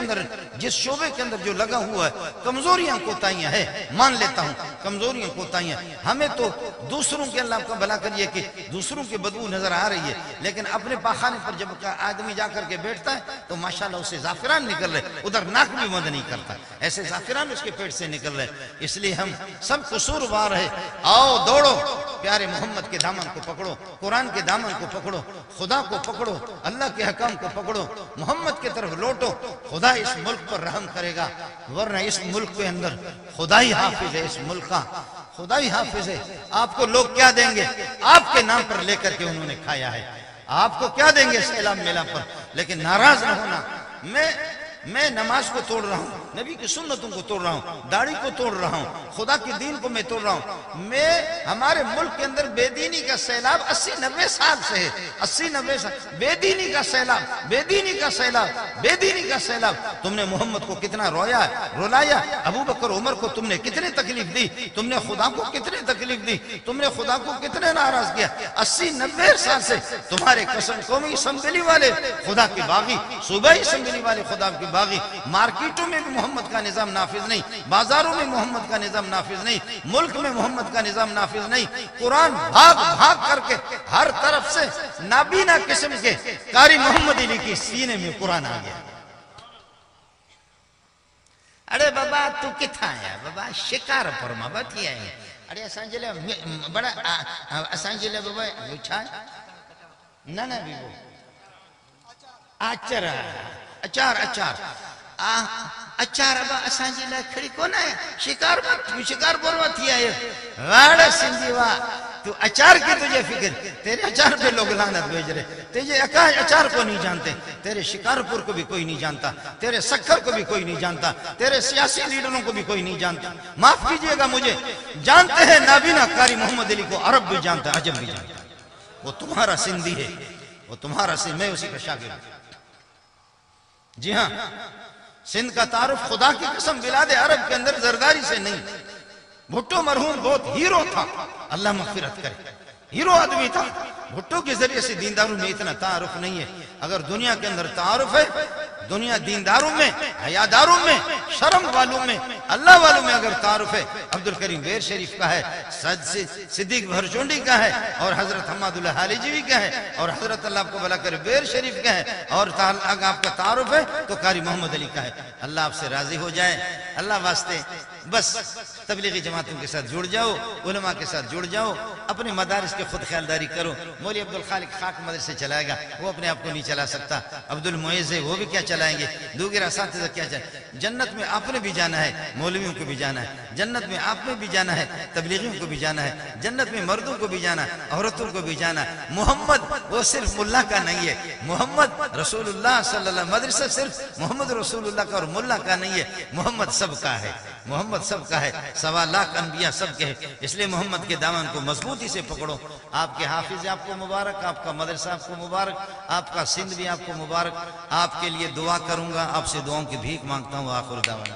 اندر جو لگا ہوا ہے، کمزوریاں کوتاہیاں ہے، مان لیتا ہوں کمزوریاں کوتاہیاں۔ ہمیں تو دوسروں کے، اللہ کا بھلا کریے، کہ دوسروں کی بدبو نظر آ رہی ہے، لیکن اپنے پاخانے پر جب آدمی جا کر کے بیٹھتا ہے تو ماشاءاللہ اسے زعفران نکل رہے، ادھر ناک بھی بند نہیں کرتا، ایسے زعفران اس کے پیٹ سے نکل رہے۔ اس لیے ہم سب قصوروار ہے، آؤ دوڑو، پیارے محمد کے دامن کو پکڑو، قرآن کے دامن کو پکڑو، خدا کو پکڑو، اللہ کے حکام کو پکڑو، محمد کی طرف لوٹو، خدا اس ملک پر رحم کرے گا، ورنہ اس ملک کے اندر خدائی حافظ ہے، اس ملک کا خدائی حافظ ہے۔ آپ کو لوگ کیا دیں گے؟ آپ کے نام پر لے کر کے انہوں نے کھایا ہے، آپ کو کیا دیں گے سیلاب میلہ پر؟ لیکن ناراض نہ ہونا، میں نماز کو توڑ رہا ہوں، نبی کی سنتوں کو توڑ رہا ہوں، داڑھی کو توڑ رہا ہوں، خدا کے دین کو میں توڑ رہا ہوں۔ ہمارے ملک کے اندر بے دینی کا سیلاب 80-90 سال سے ہے، 80-90 سال، بے دینی کا سیلاب۔ تم نے محمد کو کتنا رولایا، ابو بکر عمر کو تم نے کتنے تکلیف دی، تم نے خدا کو کتنے تکلیف دی، تم نے خدا کو کتنے ناراض کیا۔ 80-90 سال سے تمہارے قومی اسمبلی والے خدا کے باغی، صوبائی اسمبلی والے خدا کے باغی، مارکیٹوں میں بھی محمد کا نظام نافذ نہیں، بازاروں میں محمد کا نظام نافذ نہیں، ملک میں محمد کا نظام نافذ نہیں۔ قرآن بھاگ بھاگ کر کے ہر طرف سے نابینا قسم کے قاری محمد علی کی سینے میں قرآن آ گیا۔ ارے بابا تو کتھا ہے بابا؟ شکار پرما باتی ہے۔ ارے اسان جلے بڑا اسان جلے بابا چھا نا نا بھی وہ اچار اچار اچار اچار ابا اسان جلے کھڑی کون ہے؟ شکار پرما تھی ہے۔ غاڑا سندھی وا تو اچار کی تجھے فکر، تیرے اچار پہ لوگ لعنت بھیج رہے، تجھے اچار کو نہیں جانتے، تیرے شکارپور کو بھی کوئی نہیں جانتا، تیرے سکھر کو بھی کوئی نہیں جانتا، تیرے سیاسی لیڈروں کو بھی کوئی نہیں جانتا۔ معاف کیجئے گا مجھے، جانتے ہیں نابینا قاری محمد علی کو عرب بھی جانتا ہے، عجم بھی جانتا ہے۔ وہ تمہارا سندھی ہے، وہ تمہارا سندھ، میں اسی کا شاگرد ہوں۔ جی ہاں، سندھ کا تعارف خدا کی قسم بلاد عرب کے اندر زرداری سے نہیں۔ بھٹو مرحوم بہت ہیرو تھا، اللہ مغفرت کرے، ہیرو آدمی تھا۔ بھٹو کے ذریعے سے دینداروں میں اتنا تعارف نہیں ہے۔ اگر دنیا کے اندر تعارف ہے، دنیا دینداروں میں، حیاداروں میں، شرم والوں میں، اللہ والوں میں اگر تعارف ہے، عبدالکریم بیر شریف کا ہے، صدیق بھرچونڈی کا ہے، اور حضرت حماد اللہ حالیجوی کا ہے، اور حضرت اللہ آپ کو بھلا کرے بیر شریف کا ہے، اور اگر آپ کا تعارف ہے تو قاری محمد علی کا ہے۔ اللہ آپ سے راضی ہو جائے، اللہ واسطے بس تبلیغی جماعتوں کے ساتھ جڑ جاؤ، علماء کے ساتھ جڑ جاؤ، اپنے مدارس کے خود خیالداری کرو۔ مولی عبدالخالق خاک مدرسے چلائے گا، وہ اپنے آپ کو نہیں چلا سکتا۔ عبدالمعیز ہے، وہ بھی کیا چلائیں گے؟ دوسرے اساتذہ کیا چلائیں؟ جنت میں آپ نے بھی جانا ہے، مولویوں کو بھی جانا ہے، جنت میں آپ نے بھی جانا ہے، تبلیغیوں کو بھی جانا ہے، جنت میں مردوں کو بھی جانا ہے، عورتوں کو بھی جانا ہے۔ محمد وہ صرف ملا کا نہیں ہے، محمد رسول اللہ صلی اللہ علیہ وسلم، مدرسہ صرف محمد رسول اللہ کا اور ملا کا نہیں ہے، محمد سب کا ہے، محمد سب کا ہے، 1.25 لاکھ انبیاء سب کے ہیں۔ اس لئے محمد کے دامن کو مضبوطی سے پکڑو۔ آپ کے حافظ آپ کو مبارک، آپ کا مدرسہ آپ کو مبارک، آپ کا سندھ بھی آپ کو مبارک۔ آپ کے لیے دعا کروں گا، آپ سے دعاؤں کی بھیک مانگتا ہوں۔ آخر دعوانا